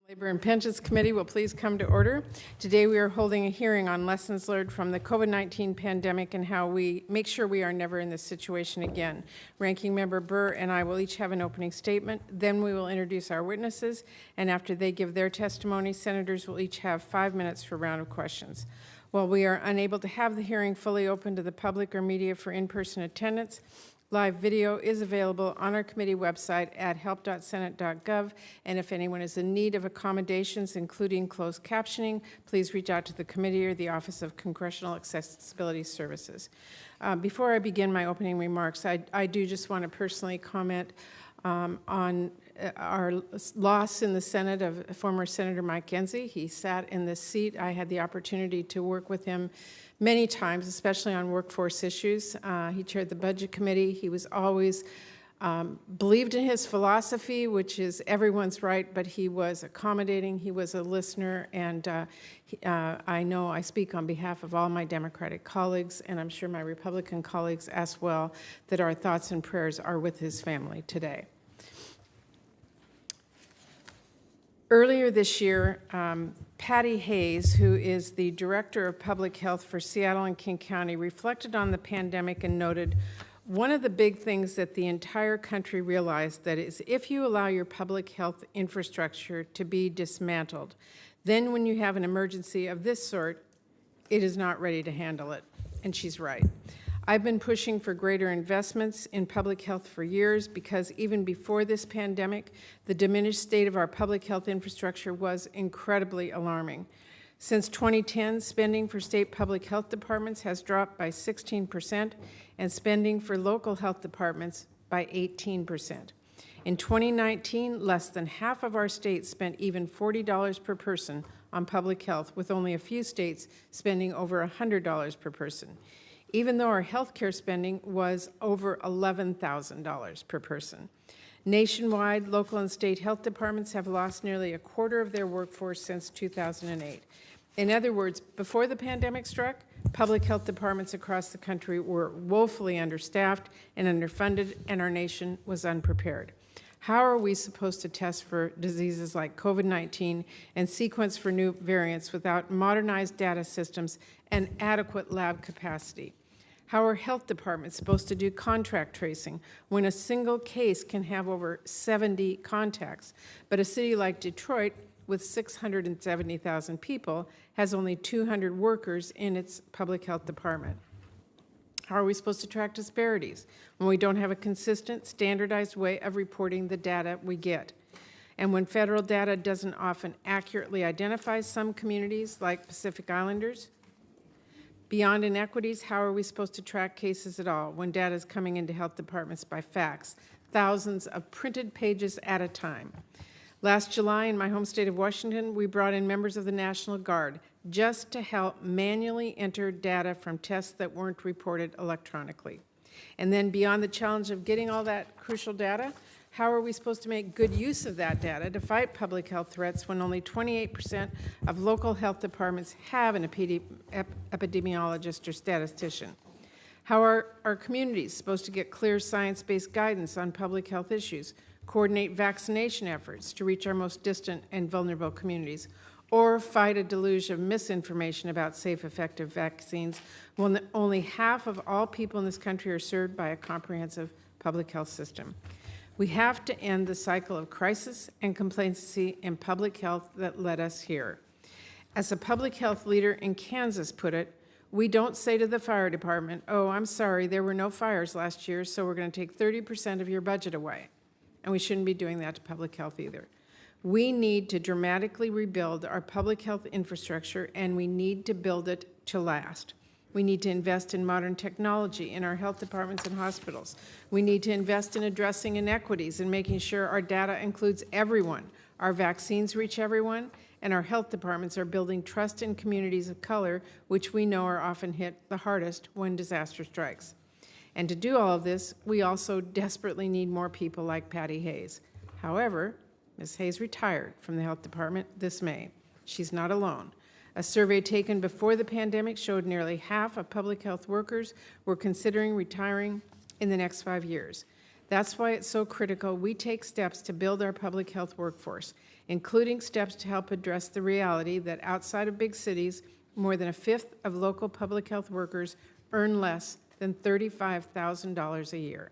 Labor and Pensions Committee will please come to order. Today we are holding a hearing on lessons learned from the COVID-19 pandemic and how we make sure we are never in this situation again. Ranking Member Burr and I will each have an opening statement. Then we will introduce our witnesses, and after they give their testimony, senators will each have 5 minutes for a round of questions. While we are unable to have the hearing fully open to the public or media for in-person attendance, live video is available on our committee website at help.senate.gov, and if anyone is in need of accommodations, including closed captioning, please reach out to the committee or the Office of Congressional Accessibility Services. Before I begin my opening remarks, I do just want to personally comment on our loss in the Senate of former Senator Mike Enzi. He sat in this seat. I had the opportunity to work with him many times, especially on workforce issues. He chaired the Budget Committee. He was always believed in his philosophy, which is everyone's right, but he was accommodating. He was a listener, and I know I speak on behalf of all my Democratic colleagues, and I'm sure my Republican colleagues as well, that our thoughts and prayers are with his family today. Earlier this year, Patty Hayes, who is the Director of Public Health for Seattle and King County, reflected on the pandemic and noted, one of the big things that the entire country realized that is if you allow your public health infrastructure to be dismantled, then when you have an emergency of this sort, it is not ready to handle it. And she's right. I've been pushing for greater investments in public health for years because even before this pandemic, the diminished state of our public health infrastructure was incredibly alarming. Since 2010, spending for state public health departments has dropped by 16% and spending for local health departments by 18%. In 2019, less than half of our states spent even $40 per person on public health, with only a few states spending over $100 per person, even though our health care spending was over $11,000 per person. Nationwide, local and state health departments have lost nearly a quarter of their workforce since 2008. In other words, before the pandemic struck, public health departments across the country were woefully understaffed and underfunded, and our nation was unprepared. How are we supposed to test for diseases like COVID-19 and sequence for new variants without modernized data systems and adequate lab capacity? How are health departments supposed to do contact tracing when a single case can have over 70 contacts, but a city like Detroit with 670,000 people has only 200 workers in its public health department? How are we supposed to track disparities when we don't have a consistent, standardized way of reporting the data we get? And when federal data doesn't often accurately identify some communities, like Pacific Islanders? Beyond inequities, how are we supposed to track cases at all when data is coming into health departments by fax, thousands of printed pages at a time? Last July, in my home state of Washington, we brought in members of the National Guard just to help manually enter data from tests that weren't reported electronically. And then beyond the challenge of getting all that crucial data, how are we supposed to make good use of that data to fight public health threats when only 28% of local health departments have an epidemiologist or statistician? How are our communities supposed to get clear science-based guidance on public health issues, coordinate vaccination efforts to reach our most distant and vulnerable communities, or fight a deluge of misinformation about safe, effective vaccines when only half of all people in this country are served by a comprehensive public health system? We have to end the cycle of crisis and complacency in public health that led us here. As a public health leader in Kansas put it, we don't say to the fire department, oh, I'm sorry, there were no fires last year, so we're going to take 30% of your budget away. And we shouldn't be doing that to public health either. We need to dramatically rebuild our public health infrastructure, and we need to build it to last. We need to invest in modern technology in our health departments and hospitals. We need to invest in addressing inequities and making sure our data includes everyone, our vaccines reach everyone, and our health departments are building trust in communities of color, which we know are often hit the hardest when disaster strikes. And to do all of this, we also desperately need more people like Patty Hayes. However, Ms. Hayes retired from the health department this May. She's not alone. A survey taken before the pandemic showed nearly half of public health workers were considering retiring in the next 5 years. That's why it's so critical we take steps to build our public health workforce, including steps to help address the reality that outside of big cities, more than a fifth of local public health workers earn less than $35,000 a year.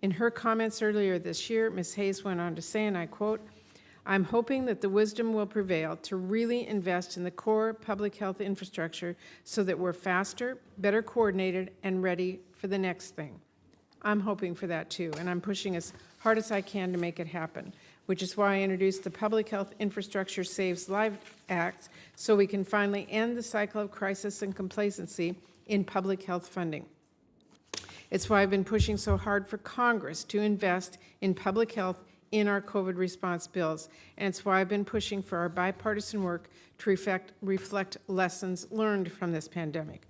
In her comments earlier this year, Ms. Hayes went on to say, and I quote, "I'm hoping that the wisdom will prevail to really invest in the core public health infrastructure so that we're faster, better coordinated, and ready for the next thing." I'm hoping for that too, and I'm pushing as hard as I can to make it happen, which is why I introduced the Public Health Infrastructure Saves Lives Act so we can finally end the cycle of crisis and complacency in public health funding. It's why I've been pushing so hard for Congress to invest in public health in our COVID response bills, and it's why I've been pushing for our bipartisan work to reflect lessons learned from this pandemic.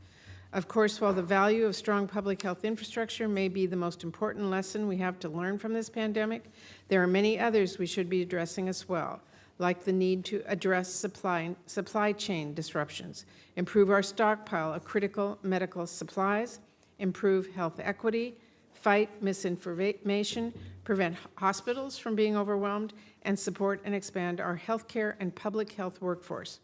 Of course, while the value of strong public health infrastructure may be the most important lesson we have to learn from this pandemic, there are many others we should be addressing as well, like the need to address supply chain disruptions, improve our stockpile of critical medical supplies, improve health equity, fight misinformation, prevent hospitals from being overwhelmed, and support and expand our healthcare and public health workforce.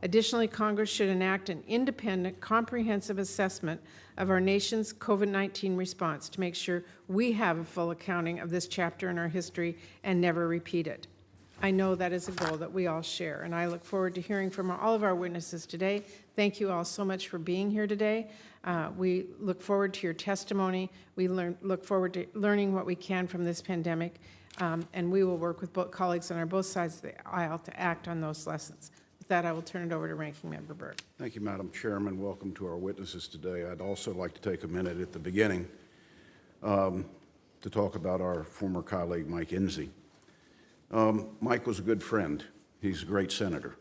Additionally, Congress should enact an independent, comprehensive assessment of our nation's COVID-19 response to make sure we have a full accounting of this chapter in our history and never repeat it. I know that is a goal that we all share, and I look forward to hearing from all of our witnesses today. Thank you all so much for being here today. We look forward to your testimony. We look forward to learning what we can from this pandemic, and we will work with both colleagues on both sides of the aisle to act on those lessons. With that, I will turn it over to Ranking Member Burr. Thank you, Madam Chairman. Welcome to our witnesses today. I'd also like to take a minute at the beginning to talk about our former colleague, Mike Enzi. Mike was a good friend. He's a great senator.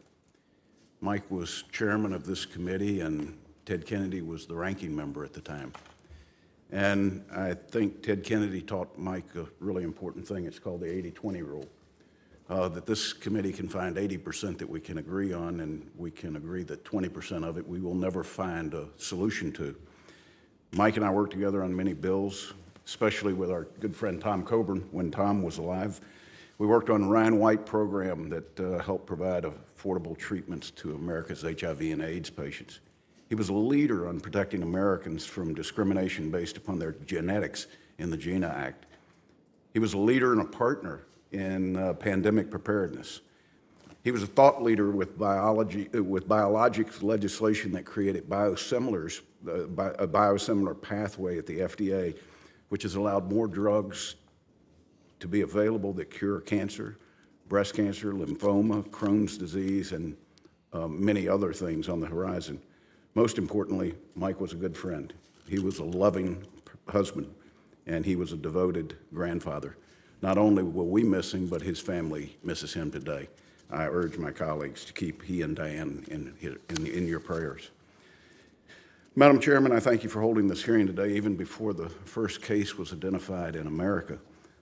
Mike was chairman of this committee, and Ted Kennedy was the ranking member at the time. And I think Ted Kennedy taught Mike a really important thing. It's called the 80-20 rule, that this committee can find 80% that we can agree on, and we can agree that 20% of it we will never find a solution to. Mike and I worked together on many bills, especially with our good friend Tom Coburn when Tom was alive. We worked on the Ryan White program that helped provide affordable treatments to America's HIV and AIDS patients. He was a leader on protecting Americans from discrimination based upon their genetics in the GINA Act. He was a leader and a partner in pandemic preparedness. He was a thought leader with biologics legislation that created biosimilars, a biosimilar pathway at the FDA, which has allowed more drugs to be available that cure cancer, breast cancer, lymphoma, Crohn's disease, and many other things on the horizon. Most importantly, Mike was a good friend. He was a loving husband, and he was a devoted grandfather. Not only will we miss him, but his family misses him today. I urge my colleagues to keep he and Diane in your prayers. Madam Chairman, I thank you for holding this hearing today, even before the first case was identified in America.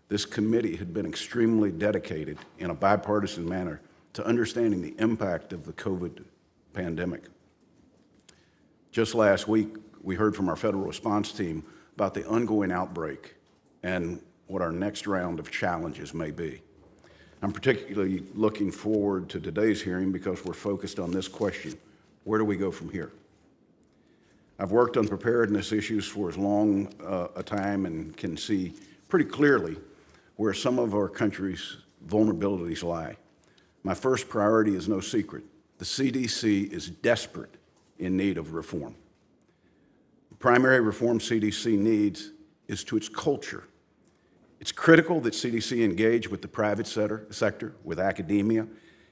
This committee had been extremely dedicated in a bipartisan manner to understanding the impact of the COVID pandemic. Just last week, we heard from our federal response team about the ongoing outbreak and what our next round of challenges may be. I'm particularly looking forward to today's hearing because we're focused on this question: where do we go from here? I've worked on preparedness issues for as long a time and can see pretty clearly where some of our country's vulnerabilities lie. My first priority is no secret. The CDC is desperate in need of reform. The primary reform CDC needs is to its culture. It's critical that CDC engage with the private sector, with academia,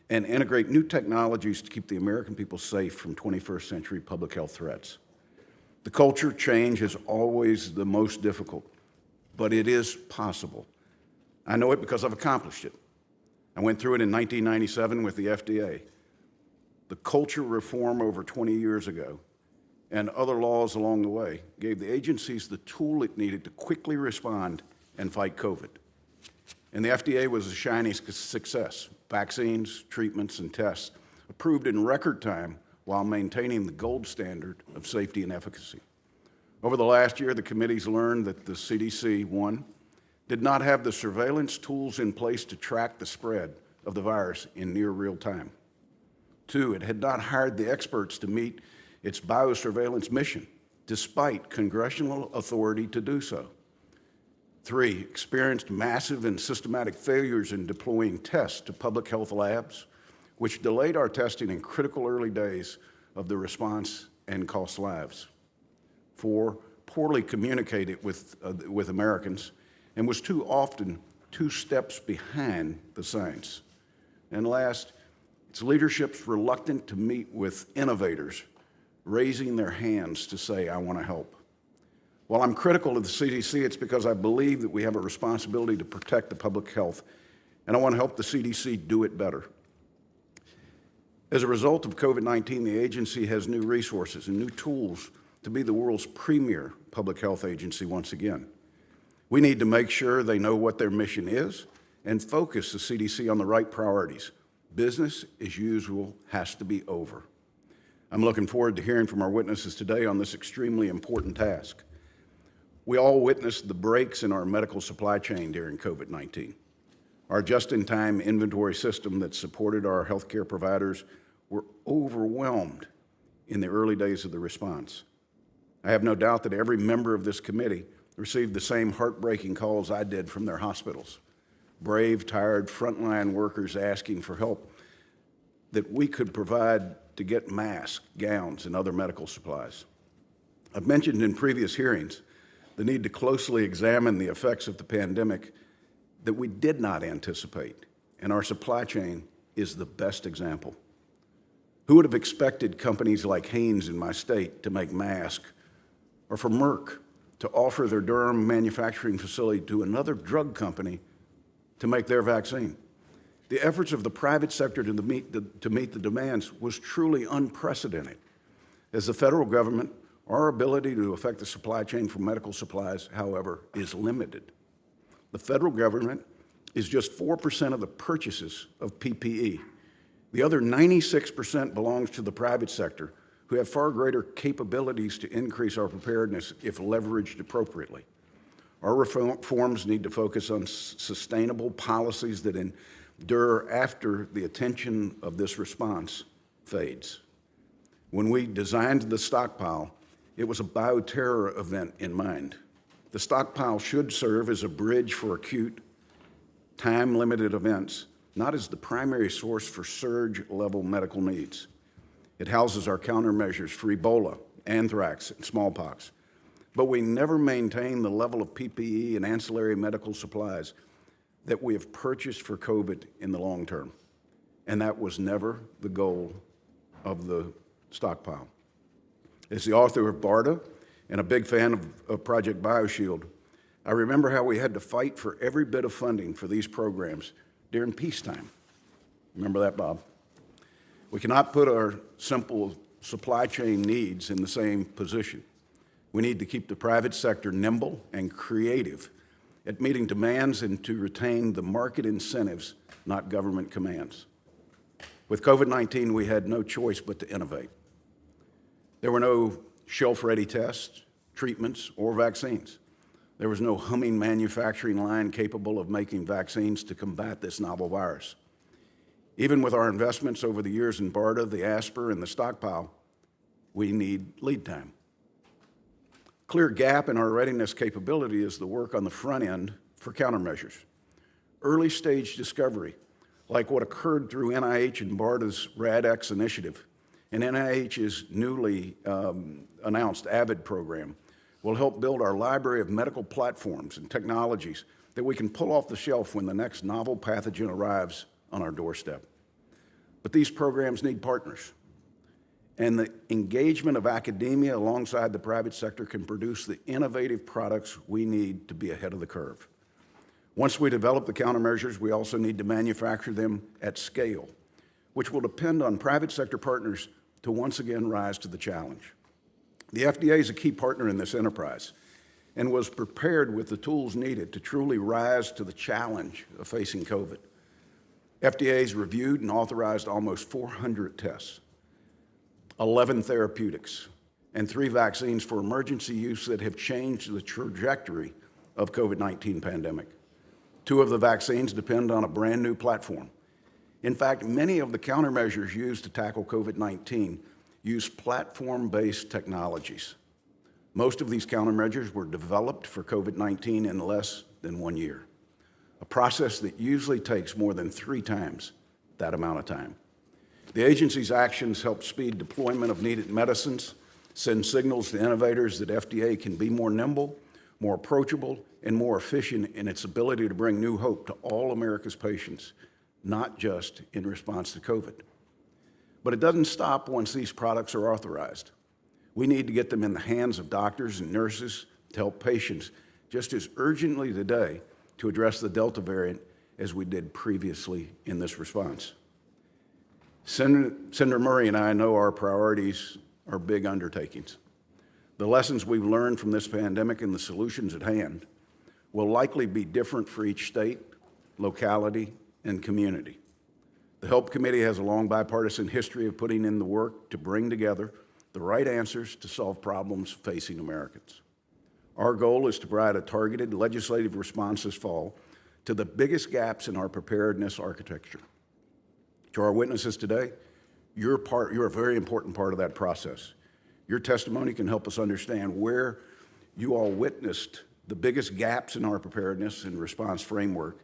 and integrate new technologies to keep the American people safe from 21st century public health threats. The culture change is always the most difficult, but it is possible. I know it because I've accomplished it. I went through it in 1997 with the FDA. The culture reform over 20 years ago and other laws along the way gave the agencies the tool it needed to quickly respond and fight COVID. And the FDA was a shining success. Vaccines, treatments, and tests approved in record time while maintaining the gold standard of safety and efficacy. Over the last year, the committee's learned that the CDC, one, did not have the surveillance tools in place to track the spread of the virus in near real time. 2, it had not hired the experts to meet its biosurveillance mission, despite congressional authority to do so. 3, experienced massive and systematic failures in deploying tests to public health labs, which delayed our testing in critical early days of the response and cost lives. 4, poorly communicated with Americans and was too often 2 steps behind the science. And last, its leadership's reluctant to meet with innovators, raising their hands to say, I want to help. While I'm critical of the CDC, it's because I believe that we have a responsibility to protect the public health, and I want to help the CDC do it better. As a result of COVID-19, the agency has new resources and new tools to be the world's premier public health agency once again. We need to make sure they know what their mission is and focus the CDC on the right priorities. Business as usual has to be over. I'm looking forward to hearing from our witnesses today on this extremely important task. We all witnessed the breaks in our medical supply chain during COVID-19. Our just-in-time inventory system that supported our healthcare providers were overwhelmed in the early days of the response. I have no doubt that every member of this committee received the same heartbreaking calls I did from their hospitals. Brave, tired, frontline workers asking for help that we could provide to get masks, gowns, and other medical supplies. I've mentioned in previous hearings the need to closely examine the effects of the pandemic that we did not anticipate, and our supply chain is the best example. Who would have expected companies like Hanes in my state to make masks, or for Merck to offer their Durham manufacturing facility to another drug company to make their vaccine? The efforts of the private sector to meet the demands was truly unprecedented. As the federal government, our ability to affect the supply chain for medical supplies, however, is limited. The federal government is just 4% of the purchases of PPE. The other 96% belongs to the private sector, who have far greater capabilities to increase our preparedness if leveraged appropriately. Our reforms need to focus on sustainable policies that endure after the attention of this response fades. When we designed the stockpile, it was a bioterror event in mind. The stockpile should serve as a bridge for acute, time-limited events, not as the primary source for surge-level medical needs. It houses our countermeasures for Ebola, anthrax, and smallpox. But we never maintain the level of PPE and ancillary medical supplies that we have purchased for COVID in the long term. And that was never the goal of the stockpile. As the author of BARDA and a big fan of Project BioShield, I remember how we had to fight for every bit of funding for these programs during peacetime. Remember that, Bob? We cannot put our simple supply chain needs in the same position. We need to keep the private sector nimble and creative at meeting demands and to retain the market incentives, not government commands. With COVID-19, we had no choice but to innovate. There were no shelf-ready tests, treatments, or vaccines. There was no humming manufacturing line capable of making vaccines to combat this novel virus. Even with our investments over the years in BARDA, the ASPR, and the stockpile, we need lead time. Clear gap in our readiness capability is the work on the front end for countermeasures. Early stage discovery, like what occurred through NIH and BARDA's RADx initiative, and NIH's newly announced AVID program, will help build our library of medical platforms and technologies that we can pull off the shelf when the next novel pathogen arrives on our doorstep. But these programs need partners. And the engagement of academia alongside the private sector can produce the innovative products we need to be ahead of the curve. Once we develop the countermeasures, we also need to manufacture them at scale, which will depend on private sector partners to once again rise to the challenge. The FDA is a key partner in this enterprise and was prepared with the tools needed to truly rise to the challenge of facing COVID. FDA's reviewed and authorized almost 400 tests, 11 therapeutics, and 3 vaccines for emergency use that have changed the trajectory of COVID-19 pandemic. Two of the vaccines depend on a brand new platform. In fact, many of the countermeasures used to tackle COVID-19 use platform-based technologies. Most of these countermeasures were developed for COVID-19 in less than 1 year, a process that usually takes more than 3 times that amount of time. The agency's actions help speed deployment of needed medicines, send signals to innovators that FDA can be more nimble, more approachable, and more efficient in its ability to bring new hope to all America's patients, not just in response to COVID. But it doesn't stop once these products are authorized. We need to get them in the hands of doctors and nurses to help patients just as urgently today to address the Delta variant as we did previously in this response. Senator Murray and I know our priorities are big undertakings. The lessons we've learned from this pandemic and the solutions at hand will likely be different for each state, locality, and community. The HELP Committee has a long bipartisan history of putting in the work to bring together the right answers to solve problems facing Americans. Our goal is to provide a targeted legislative response this fall to the biggest gaps in our preparedness architecture. To our witnesses today, you're a very important part of that process. Your testimony can help us understand where you all witnessed the biggest gaps in our preparedness and response framework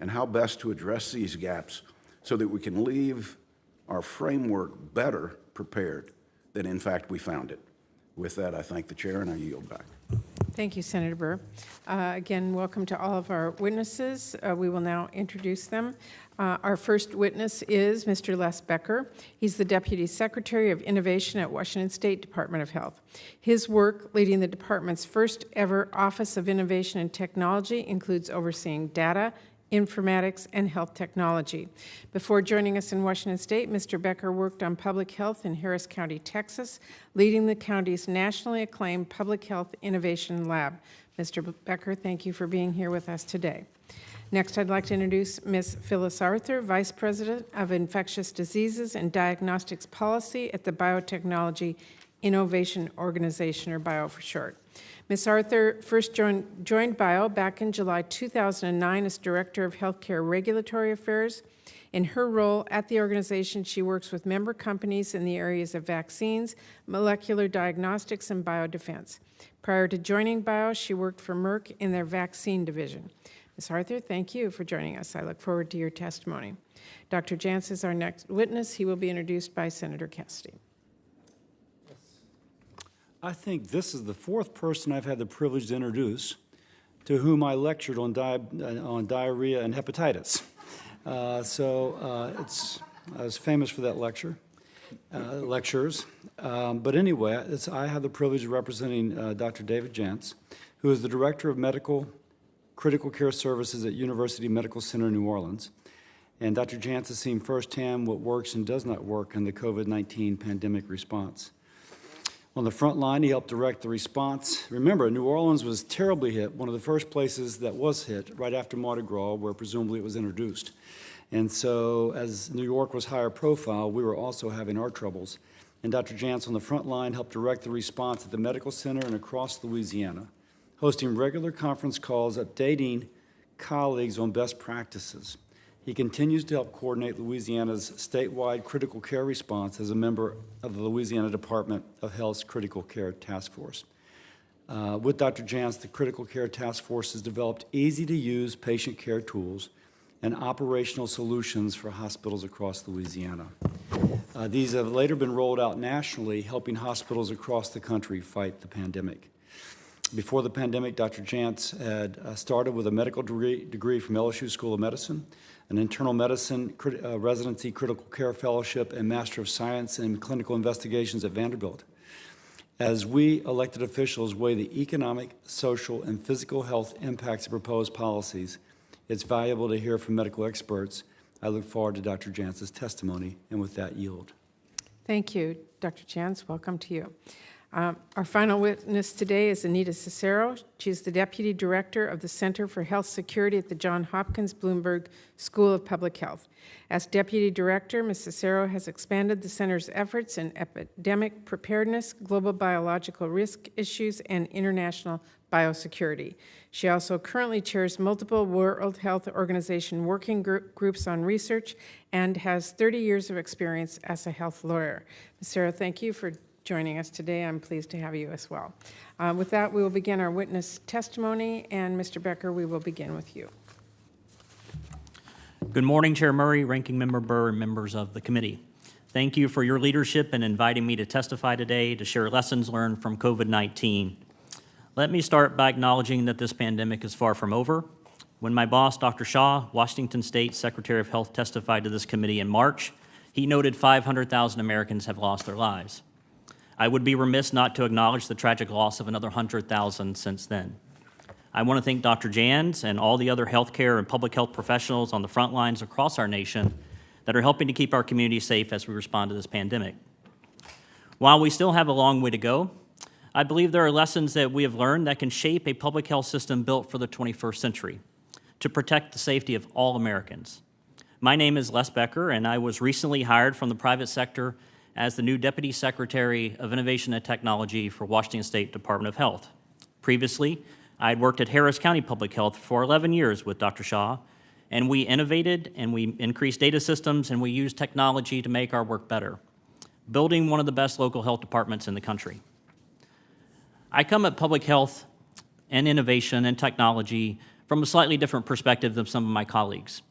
and how best to address these gaps so that we can leave our framework better prepared than in fact we found it. With that, I thank the chair and I yield back. Thank you, Senator Burr. Again, welcome to all of our witnesses. We will now introduce them. Our first witness is Mr. Les Becker. He's the Deputy Secretary of Innovation at Washington State Department of Health. His work leading the department's first ever Office of Innovation and Technology includes overseeing data, informatics, and health technology. Before joining us in Washington State, Mr. Becker worked on public health in Harris County, Texas, leading the county's nationally acclaimed Public Health Innovation Lab. Mr. Becker, thank you for being here with us today. Next, I'd like to introduce Ms. Phyllis Arthur, Vice President of Infectious Diseases and Diagnostics Policy at the Biotechnology Innovation Organization, or BIO for short. Ms. Arthur first joined BIO back in July 2009 as Director of Healthcare Regulatory Affairs. In her role at the organization, she works with member companies in the areas of vaccines, molecular diagnostics, and biodefense. Prior to joining BIO, she worked for Merck in their vaccine division. Ms. Arthur, thank you for joining us. I look forward to your testimony. Dr. Jantz is our next witness. He will be introduced by Senator Cassidy. I think this is the 4th person I've had the privilege to introduce to whom I lectured on diarrhea and hepatitis. I was famous for that lectures. But anyway, I have the privilege of representing Dr. David Jantz, who is the Director of Medical Critical Care Services at University Medical Center in New Orleans. And Dr. Jantz has seen firsthand what works and does not work in the COVID-19 pandemic response. On the front line, he helped direct the response. Remember, New Orleans was terribly hit, one of the first places that was hit right after Mardi Gras, where presumably it was introduced. And so as New York was higher profile, we were also having our troubles. And Dr. Jantz on the front line helped direct the response at the medical center and across Louisiana, hosting regular conference calls, updating colleagues on best practices. He continues to help coordinate Louisiana's statewide critical care response as a member of the Louisiana Department of Health's Critical Care Task Force. With Dr. Jantz, the Critical Care Task Force has developed easy-to-use patient care tools and operational solutions for hospitals across Louisiana. These have later been rolled out nationally, helping hospitals across the country fight the pandemic. Before the pandemic, Dr. Jantz had started with a medical degree from LSU School of Medicine, an internal medicine residency, critical care fellowship, and Master of Science in Clinical Investigations at Vanderbilt. As we elected officials weigh the economic, social, and physical health impacts of proposed policies, it's valuable to hear from medical experts. I look forward to Dr. Jantz's testimony, and with that, yield. Thank you, Dr. Jantz. Welcome to you. Our final witness today is Anita Cesaro. She's the Deputy Director of the Center for Health Security at the Johns Hopkins Bloomberg School of Public Health. As Deputy Director, Ms. Cesaro has expanded the center's efforts in epidemic preparedness, global biological risk issues, and international biosecurity. She also currently chairs multiple World Health Organization working groups on research and has 30 years of experience as a health lawyer. Ms. Cesaro, thank you for joining us today. I'm pleased to have you as well. With that, we will begin our witness testimony, and Mr. Becker, we will begin with you. Good morning, Chair Murray, Ranking Member Burr, and members of the committee. Thank you for your leadership in inviting me to testify today to share lessons learned from COVID-19. Let me start by acknowledging that this pandemic is far from over. When my boss, Dr. Shaw, Washington State Secretary of Health, testified to this committee in March, he noted 500,000 Americans have lost their lives. I would be remiss not to acknowledge the tragic loss of another 100,000 since then. I want to thank Dr. Jantz and all the other healthcare and public health professionals on the front lines across our nation that are helping to keep our community safe as we respond to this pandemic. While we still have a long way to go, I believe there are lessons that we have learned that can shape a public health system built for the 21st century to protect the safety of all Americans. My name is Les Becker, and I was recently hired from the private sector as the new Deputy Secretary of Innovation and Technology for Washington State Department of Health. Previously, I had worked at Harris County Public Health for 11 years with Dr. Shaw, and we innovated and we increased data systems and we used technology to make our work better, building one of the best local health departments in the country. I come at public health and innovation and technology from a slightly different perspective than some of my colleagues.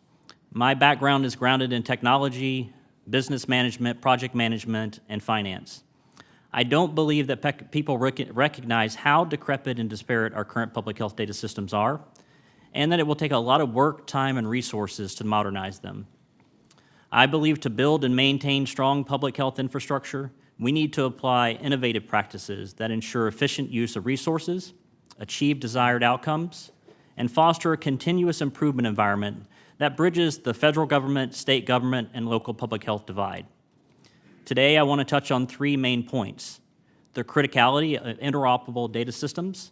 My background is grounded in technology, business management, project management, and finance. I don't believe that people recognize how decrepit and disparate our current public health data systems are, and that it will take a lot of work, time, and resources to modernize them. I believe to build and maintain strong public health infrastructure, we need to apply innovative practices that ensure efficient use of resources, achieve desired outcomes, and foster a continuous improvement environment that bridges the federal government, state government, and local public health divide. Today, I want to touch on three main points: the criticality of interoperable data systems,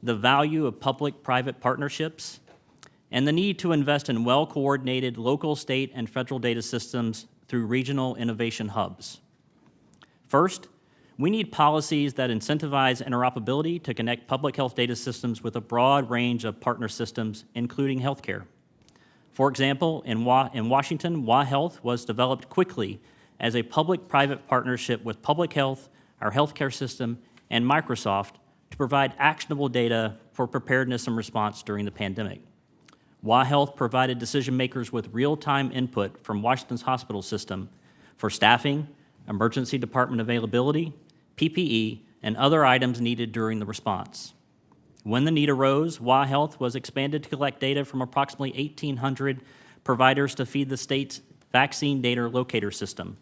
the value of public-private partnerships, and the need to invest in well-coordinated local, state, and federal data systems through regional innovation hubs. First, we need policies that incentivize interoperability to connect public health data systems with a broad range of partner systems, including healthcare. For example, in Washington, WaHealth was developed quickly as a public-private partnership with public health, our healthcare system, and Microsoft to provide actionable data for preparedness and response during the pandemic. WaHealth provided decision makers with real-time input from Washington's hospital system for staffing, emergency department availability, PPE, and other items needed during the response. When the need arose, WaHealth was expanded to collect data from approximately 1,800 providers to feed the state's vaccine data locator system.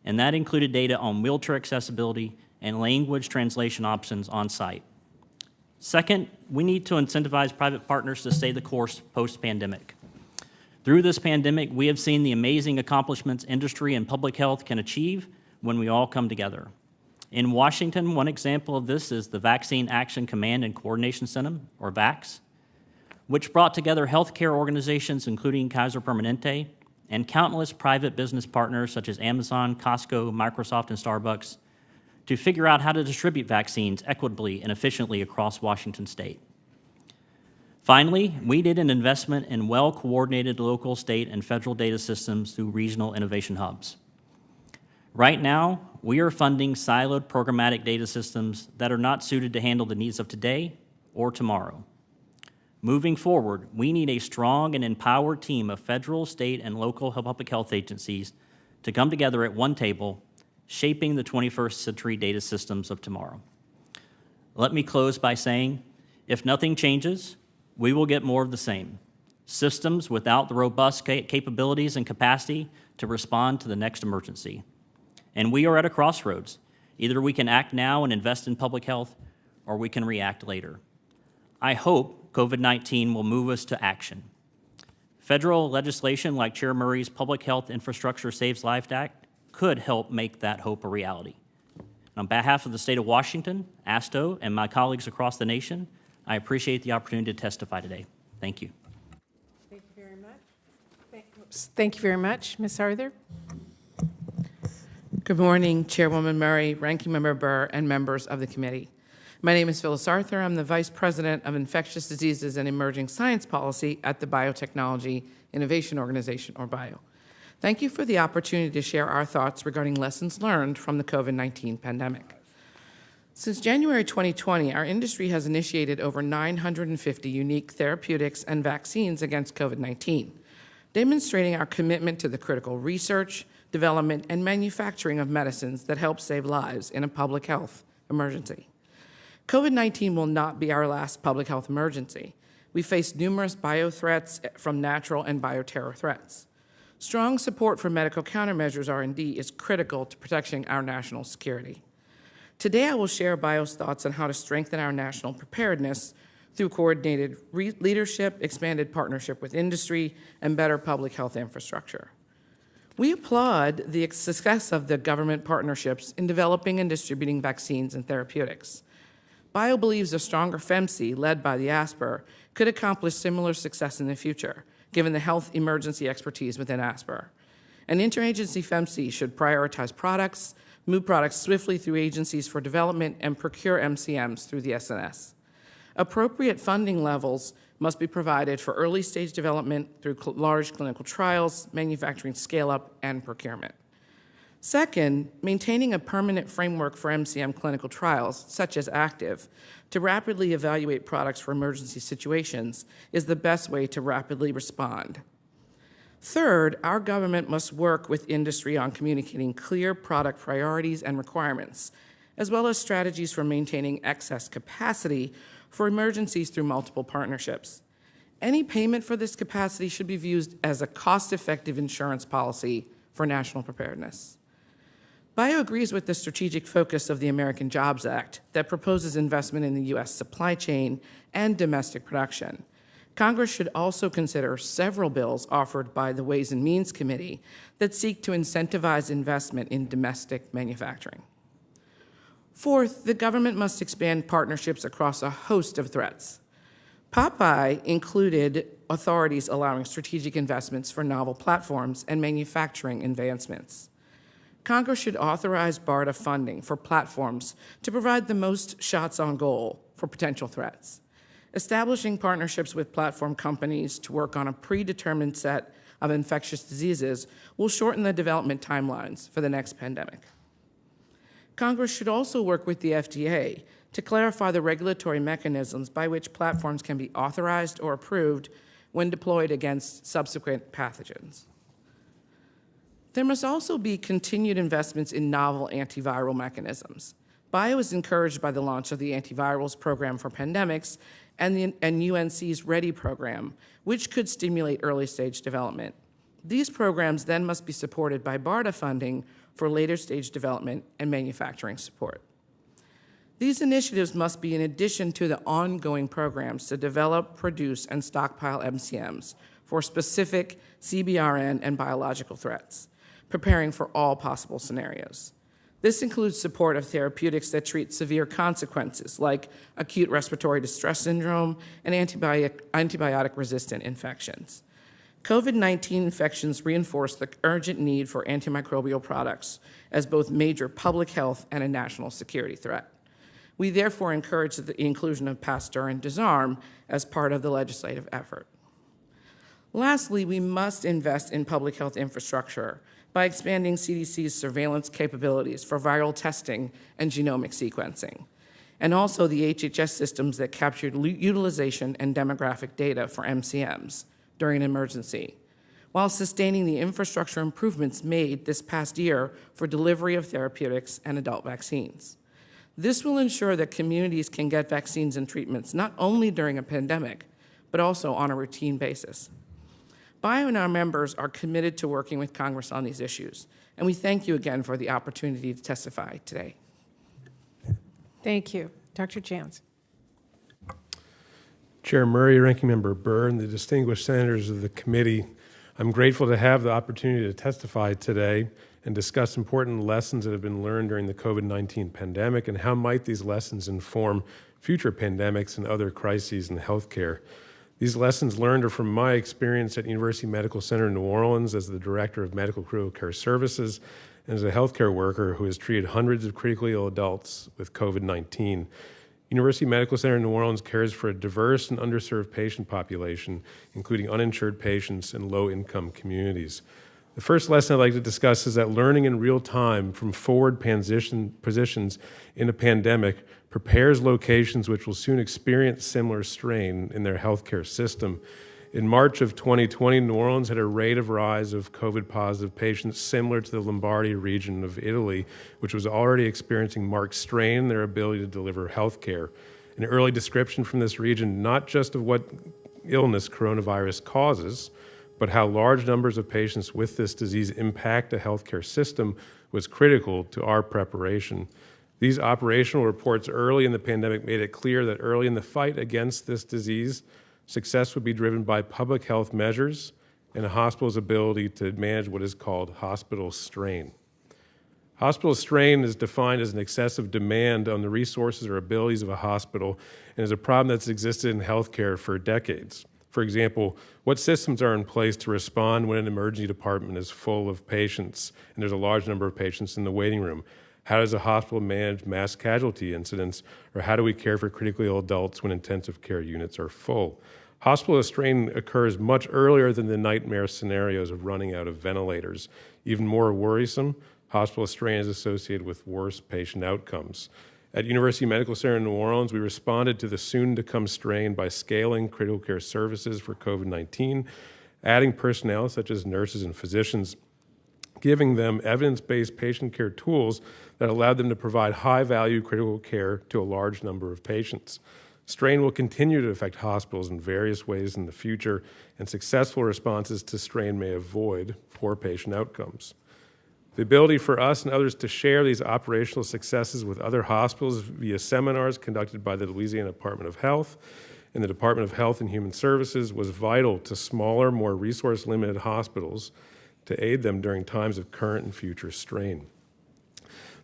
And that included data on wheelchair accessibility and language translation options on site. Second, we need to incentivize private partners to stay the course post-pandemic. Through this pandemic, we have seen the amazing accomplishments industry and public health can achieve when we all come together. In Washington, one example of this is the Vaccine Action Command and Coordination Center, or VACS, which brought together healthcare organizations, including Kaiser Permanente, and countless private business partners such as Amazon, Costco, Microsoft, and Starbucks to figure out how to distribute vaccines equitably and efficiently across Washington state. Finally, we did an investment in well-coordinated local, state, and federal data systems through regional innovation hubs. Right now, we are funding siloed programmatic data systems that are not suited to handle the needs of today or tomorrow. Moving forward, we need a strong and empowered team of federal, state, and local public health agencies to come together at one table, shaping the 21st century data systems of tomorrow. Let me close by saying, if nothing changes, we will get more of the same. Systems without the robust capabilities and capacity to respond to the next emergency. And we are at a crossroads. Either we can act now and invest in public health, or we can react later. I hope COVID-19 will move us to action. Federal legislation like Chair Murray's Public Health Infrastructure Saves Lives Act could help make that hope a reality. On behalf of the state of Washington, ASTO, and my colleagues across the nation, I appreciate the opportunity to testify today. Thank you. Thank you very much. Thank you very much. Ms. Arthur? Good morning, Chairwoman Murray, Ranking Member Burr, and members of the committee. My name is Phyllis Arthur. I'm the Vice President of Infectious Diseases and Emerging Science Policy at the Biotechnology Innovation Organization, or BIO. Thank you for the opportunity to share our thoughts regarding lessons learned from the COVID-19 pandemic. Since January 2020, our industry has initiated over 950 unique therapeutics and vaccines against COVID-19, demonstrating our commitment to the critical research, development, and manufacturing of medicines that help save lives in a public health emergency. COVID-19 will not be our last public health emergency. We face numerous bio-threats from natural and bioterror threats. Strong support for medical countermeasures R&D is critical to protecting our national security. Today, I will share BIO's thoughts on how to strengthen our national preparedness through coordinated leadership, expanded partnership with industry, and better public health infrastructure. We applaud the success of the government partnerships in developing and distributing vaccines and therapeutics. BIO believes a stronger FEMC, led by the ASPR, could accomplish similar success in the future, given the health emergency expertise within ASPR. An interagency FEMC should prioritize products, move products swiftly through agencies for development, and procure MCMs through the SNS. Appropriate funding levels must be provided for early-stage development through large clinical trials, manufacturing scale-up, and procurement. Second, maintaining a permanent framework for MCM clinical trials, such as ACTIVE, to rapidly evaluate products for emergency situations is the best way to rapidly respond. Third, our government must work with industry on communicating clear product priorities and requirements, as well as strategies for maintaining excess capacity for emergencies through multiple partnerships. Any payment for this capacity should be viewed as a cost-effective insurance policy for national preparedness. BIO agrees with the strategic focus of the American Jobs Act that proposes investment in the U.S. supply chain and domestic production. Congress should also consider several bills offered by the Ways and Means Committee that seek to incentivize investment in domestic manufacturing. Fourth, the government must expand partnerships across a host of threats. Popeye included authorities allowing strategic investments for novel platforms and manufacturing advancements. Congress should authorize BARDA funding for platforms to provide the most shots on goal for potential threats. Establishing partnerships with platform companies to work on a predetermined set of infectious diseases will shorten the development timelines for the next pandemic. Congress should also work with the FDA to clarify the regulatory mechanisms by which platforms can be authorized or approved when deployed against subsequent pathogens. There must also be continued investments in novel antiviral mechanisms. BIO is encouraged by the launch of the Antivirals Program for Pandemics and UNC's READY program, which could stimulate early-stage development. These programs then must be supported by BARDA funding for later-stage development and manufacturing support. These initiatives must be in addition to the ongoing programs to develop, produce, and stockpile MCMs for specific CBRN and biological threats, preparing for all possible scenarios. This includes support of therapeutics that treat severe consequences like acute respiratory distress syndrome and antibiotic-resistant infections. COVID-19 infections reinforce the urgent need for antimicrobial products as both major public health and a national security threat. We therefore encourage the inclusion of Pasteur and Disarm as part of the legislative effort. Lastly, we must invest in public health infrastructure by expanding CDC's surveillance capabilities for viral testing and genomic sequencing, and also the HHS systems that capture utilization and demographic data for MCMs during an emergency, while sustaining the infrastructure improvements made this past year for delivery of therapeutics and adult vaccines. This will ensure that communities can get vaccines and treatments not only during a pandemic, but also on a routine basis. BIO and our members are committed to working with Congress on these issues, and we thank you again for the opportunity to testify today. Thank you. Dr. Jantz. Chair Murray, Ranking Member Burr, and the distinguished senators of the committee, I'm grateful to have the opportunity to testify today and discuss important lessons that have been learned during the COVID-19 pandemic and how might these lessons inform future pandemics and other crises in healthcare. These lessons learned are from my experience at University Medical Center in New Orleans as the Director of Medical Critical Care Services and as a healthcare worker who has treated hundreds of critically ill adults with COVID-19. University Medical Center in New Orleans cares for a diverse and underserved patient population, including uninsured patients and low-income communities. The first lesson I'd like to discuss is that learning in real time from forward positions in a pandemic prepares locations which will soon experience similar strain in their healthcare system. In March of 2020, New Orleans had a rate of rise of COVID-positive patients similar to the Lombardy region of Italy, which was already experiencing marked strain in their ability to deliver health care. An early description from this region, not just of what illness coronavirus causes, but how large numbers of patients with this disease impact a healthcare system, was critical to our preparation. These operational reports early in the pandemic made it clear that early in the fight against this disease, success would be driven by public health measures and a hospital's ability to manage what is called hospital strain. Hospital strain is defined as an excessive demand on the resources or abilities of a hospital and is a problem that's existed in healthcare for decades. For example, what systems are in place to respond when an emergency department is full of patients and there's a large number of patients in the waiting room? How does a hospital manage mass casualty incidents, or how do we care for critically ill adults when intensive care units are full? Hospital strain occurs much earlier than the nightmare scenarios of running out of ventilators. Even more worrisome, hospital strain is associated with worse patient outcomes. At University Medical Center in New Orleans, we responded to the soon-to-come strain by scaling critical care services for COVID-19, adding personnel such as nurses and physicians, giving them evidence-based patient care tools that allowed them to provide high-value critical care to a large number of patients. Strain will continue to affect hospitals in various ways in the future, and successful responses to strain may avoid poor patient outcomes. The ability for us and others to share these operational successes with other hospitals via seminars conducted by the Louisiana Department of Health and the Department of Health and Human Services was vital to smaller, more resource-limited hospitals to aid them during times of current and future strain.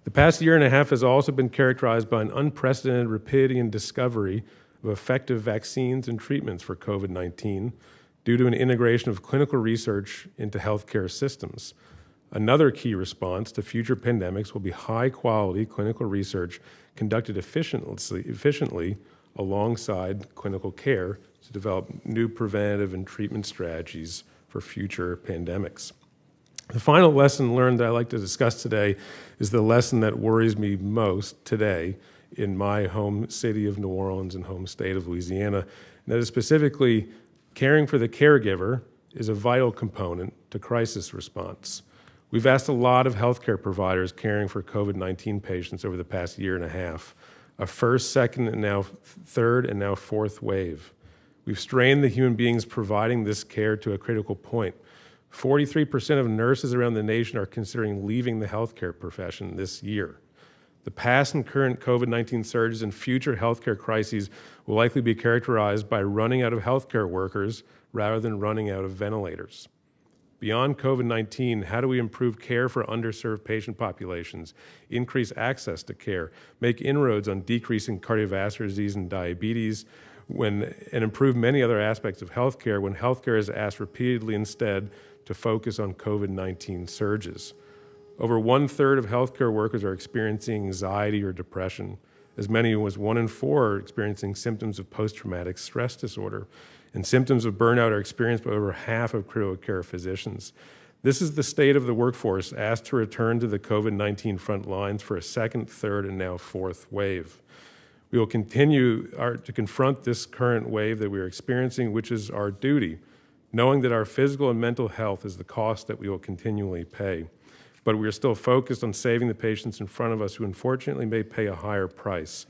The past year and a half has also been characterized by an unprecedented rapidity in discovery of effective vaccines and treatments for COVID-19 due to an integration of clinical research into healthcare systems. Another key response to future pandemics will be high-quality clinical research conducted efficiently alongside clinical care to develop new preventative and treatment strategies for future pandemics. The final lesson learned that I'd like to discuss today is the lesson that worries me most today in my home city of New Orleans and home state of Louisiana, and that is specifically caring for the caregiver is a vital component to crisis response. We've asked a lot of healthcare providers caring for COVID-19 patients over the past year and a half, a first, second, and now third, and now fourth wave. We've strained the human beings providing this care to a critical point. 43% of nurses around the nation are considering leaving the healthcare profession this year. The past and current COVID-19 surges and future healthcare crises will likely be characterized by running out of healthcare workers rather than running out of ventilators. Beyond COVID-19, how do we improve care for underserved patient populations, increase access to care, make inroads on decreasing cardiovascular disease and diabetes, and improve many other aspects of healthcare when healthcare is asked repeatedly instead to focus on COVID-19 surges? Over 1/3 of healthcare workers are experiencing anxiety or depression. As many as 1 in 4 are experiencing symptoms of post-traumatic stress disorder, and symptoms of burnout are experienced by over half of critical care physicians. This is the state of the workforce asked to return to the COVID-19 front lines for a second, third, and now fourth wave. We will continue to confront this current wave that we are experiencing, which is our duty, knowing that our physical and mental health is the cost that we will continually pay. But we are still focused on saving the patients in front of us who unfortunately may pay a higher price.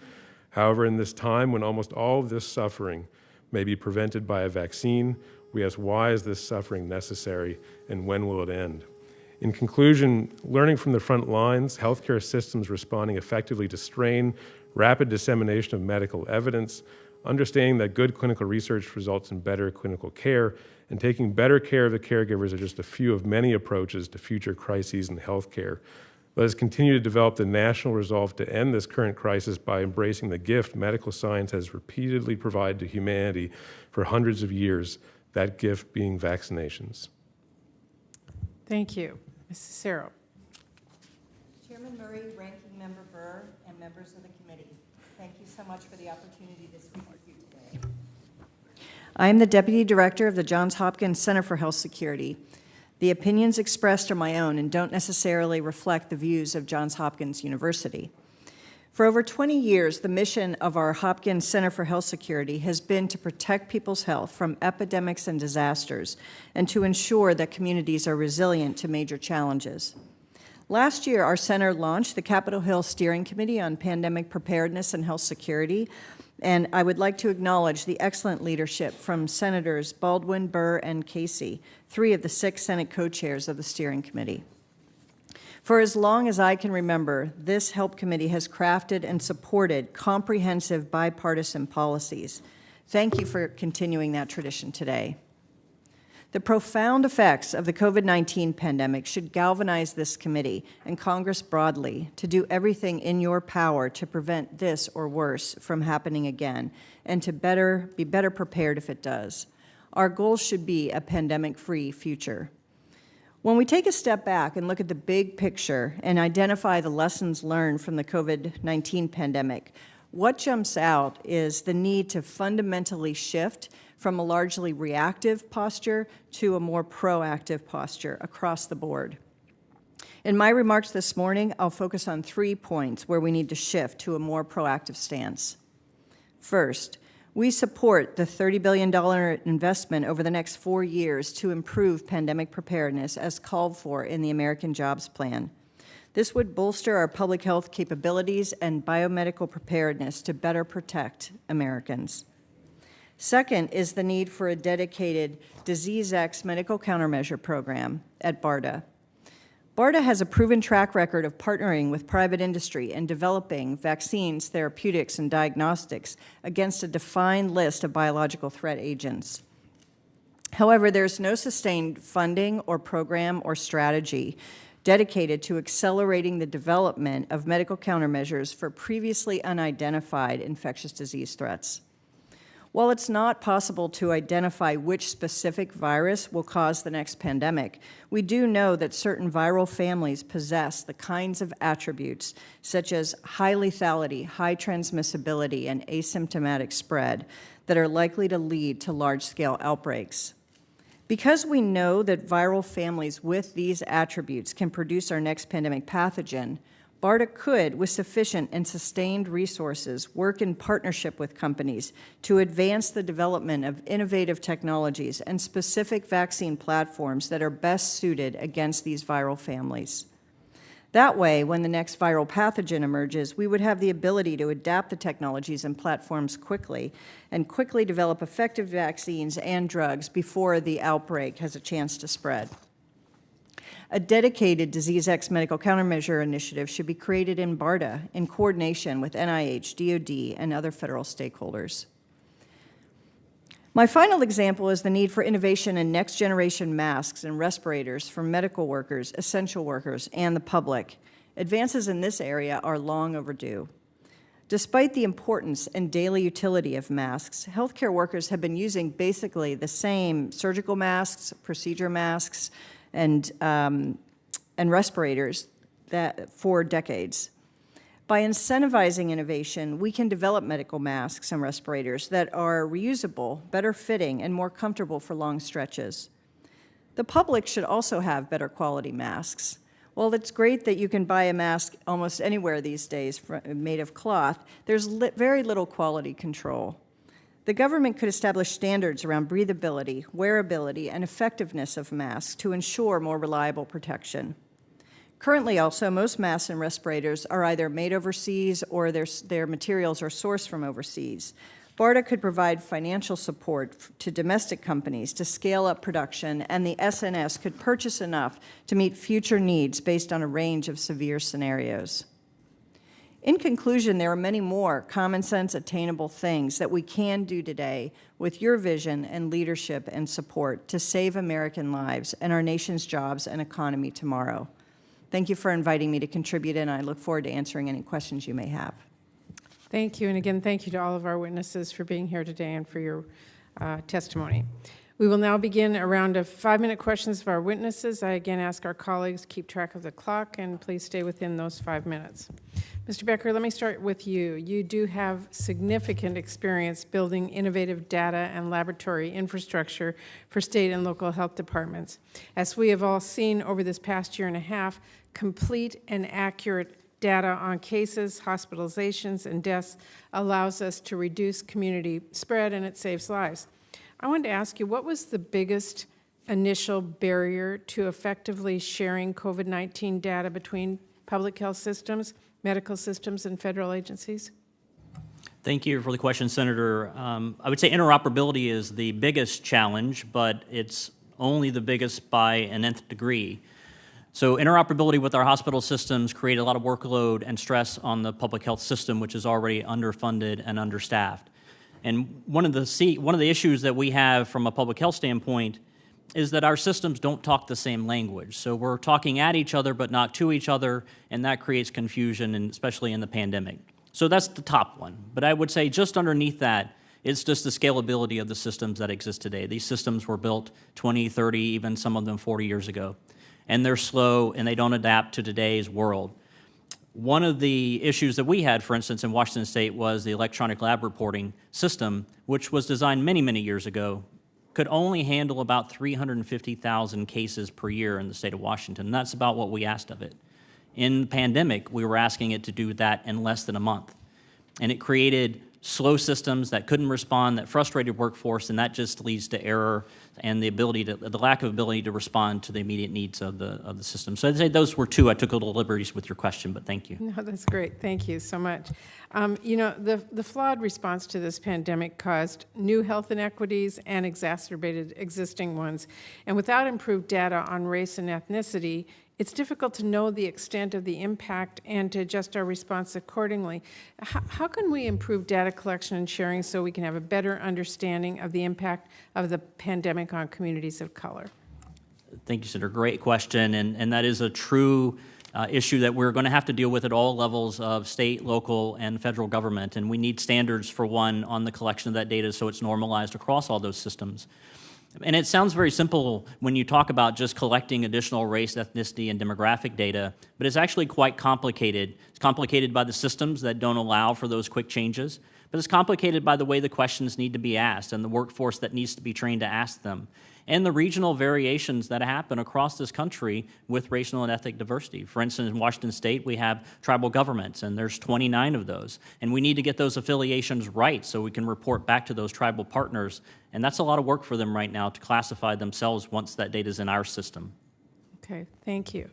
However, in this time when almost all of this suffering may be prevented by a vaccine, we ask, why is this suffering necessary and when will it end? In conclusion, learning from the front lines, healthcare systems responding effectively to strain, rapid dissemination of medical evidence, Understanding that good clinical research results in better clinical care, and taking better care of the caregivers are just a few of many approaches to future crises in healthcare. Let us continue to develop the national resolve to end this current crisis by embracing the gift medical science has repeatedly provided to humanity for hundreds of years, that gift being vaccinations. Thank you. Mrs. Cesaro. Chairman Murray, Ranking Member Burr, and members of the committee, thank you so much for the opportunity to speak with you today. I am the Deputy Director of the Johns Hopkins Center for Health Security. The opinions expressed are my own and don't necessarily reflect the views of Johns Hopkins University. For over 20 years, the mission of our Hopkins Center for Health Security has been to protect people's health from epidemics and disasters and to ensure that communities are resilient to major challenges. Last year, our center launched the Capitol Hill Steering Committee on Pandemic Preparedness and Health Security, and I would like to acknowledge the excellent leadership from Senators Baldwin, Burr, and Casey, 3 of the 6 Senate co-chairs of the Steering Committee. For as long as I can remember, this HELP Committee has crafted and supported comprehensive bipartisan policies. Thank you for continuing that tradition today. The profound effects of the COVID-19 pandemic should galvanize this committee and Congress broadly to do everything in your power to prevent this or worse from happening again and to be better prepared if it does. Our goal should be a pandemic-free future. When we take a step back and look at the big picture and identify the lessons learned from the COVID-19 pandemic, what jumps out is the need to fundamentally shift from a largely reactive posture to a more proactive posture across the board. In my remarks this morning, I'll focus on 3 points where we need to shift to a more proactive stance. First, we support the $30 billion investment over the next 4 years to improve pandemic preparedness as called for in the American Jobs Plan. This would bolster our public health capabilities and biomedical preparedness to better protect Americans. Second is the need for a dedicated Disease X medical countermeasure program at BARDA. BARDA has a proven track record of partnering with private industry and developing vaccines, therapeutics, and diagnostics against a defined list of biological threat agents. However, there's no sustained funding or program or strategy dedicated to accelerating the development of medical countermeasures for previously unidentified infectious disease threats. While it's not possible to identify which specific virus will cause the next pandemic, we do know that certain viral families possess the kinds of attributes such as high lethality, high transmissibility, and asymptomatic spread that are likely to lead to large-scale outbreaks. Because we know that viral families with these attributes can produce our next pandemic pathogen, BARDA could, with sufficient and sustained resources, work in partnership with companies to advance the development of innovative technologies and specific vaccine platforms that are best suited against these viral families. That way, when the next viral pathogen emerges, we would have the ability to adapt the technologies and platforms quickly and quickly develop effective vaccines and drugs before the outbreak has a chance to spread. A dedicated Disease X medical countermeasure initiative should be created in BARDA in coordination with NIH, DoD, and other federal stakeholders. My final example is the need for innovation in next-generation masks and respirators for medical workers, essential workers, and the public. Advances in this area are long overdue. Despite the importance and daily utility of masks, healthcare workers have been using basically the same surgical masks, procedure masks, and respirators for decades. By incentivizing innovation, we can develop medical masks and respirators that are reusable, better fitting, and more comfortable for long stretches. The public should also have better quality masks. While it's great that you can buy a mask almost anywhere these days made of cloth, there's very little quality control. The government could establish standards around breathability, wearability, and effectiveness of masks to ensure more reliable protection. Currently also, most masks and respirators are either made overseas or their materials are sourced from overseas. BARDA could provide financial support to domestic companies to scale up production, and the SNS could purchase enough to meet future needs based on a range of severe scenarios. In conclusion, there are many more common sense, attainable things that we can do today with your vision and leadership and support to save American lives and our nation's jobs and economy tomorrow. Thank you for inviting me to contribute, and I look forward to answering any questions you may have. Thank you, and again, thank you to all of our witnesses for being here today and for your testimony. We will now begin a round of 5-minute questions of our witnesses. I again ask our colleagues keep track of the clock and please stay within those 5 minutes. Mr. Becker, let me start with you. You do have significant experience building innovative data and laboratory infrastructure for state and local health departments. As we have all seen over this past year and a half, complete and accurate data on cases, hospitalizations, and deaths allows us to reduce community spread, and it saves lives. I wanted to ask you, what was the biggest initial barrier to effectively sharing COVID-19 data between public health systems, medical systems, and federal agencies? Thank you for the question, Senator. I would say interoperability is the biggest challenge, but it's only the biggest by an nth degree. So interoperability with our hospital systems created a lot of workload and stress on the public health system, which is already underfunded and understaffed. And one of the issues that we have from a public health standpoint is that our systems don't talk the same language. So we're talking at each other but not to each other, and that creates confusion, and especially in the pandemic. So that's the top one. But I would say just underneath that, it's just the scalability of the systems that exist today. These systems were built 20, 30, even some of them 40 years ago. And they're slow, and they don't adapt to today's world. One of the issues that we had, for instance, in Washington State was the electronic lab reporting system, which was designed many, many years ago, could only handle about 350,000 cases per year in the state of Washington. And that's about what we asked of it. In the pandemic, we were asking it to do that in less than a month. And it created slow systems that couldn't respond, that frustrated workforce, and that just leads to error and the lack of ability to respond to the immediate needs of the system. So I'd say those were two. I took a little liberties with your question, but thank you. No, that's great. Thank you so much. You know, the flawed response to this pandemic caused new health inequities and exacerbated existing ones. And without improved data on race and ethnicity, it's difficult to know the extent of the impact and to adjust our response accordingly. How can we improve data collection and sharing so we can have a better understanding of the impact of the pandemic on communities of color? Thank you, Senator. Great question, and that is a true issue that we're going to have to deal with at all levels of state, local, and federal government, and we need standards, for one, on the collection of that data so it's normalized across all those systems. And it sounds very simple when you talk about just collecting additional race, ethnicity, and demographic data, but it's actually quite complicated. It's complicated by the systems that don't allow for those quick changes, but it's complicated by the way the questions need to be asked and the workforce that needs to be trained to ask them, and the regional variations that happen across this country with racial and ethnic diversity. For instance, in Washington State, we have tribal governments, and there's 29 of those. And we need to get those affiliations right so we can report back to those tribal partners. And that's a lot of work for them right now to classify themselves once that data is in our system. Okay, thank you.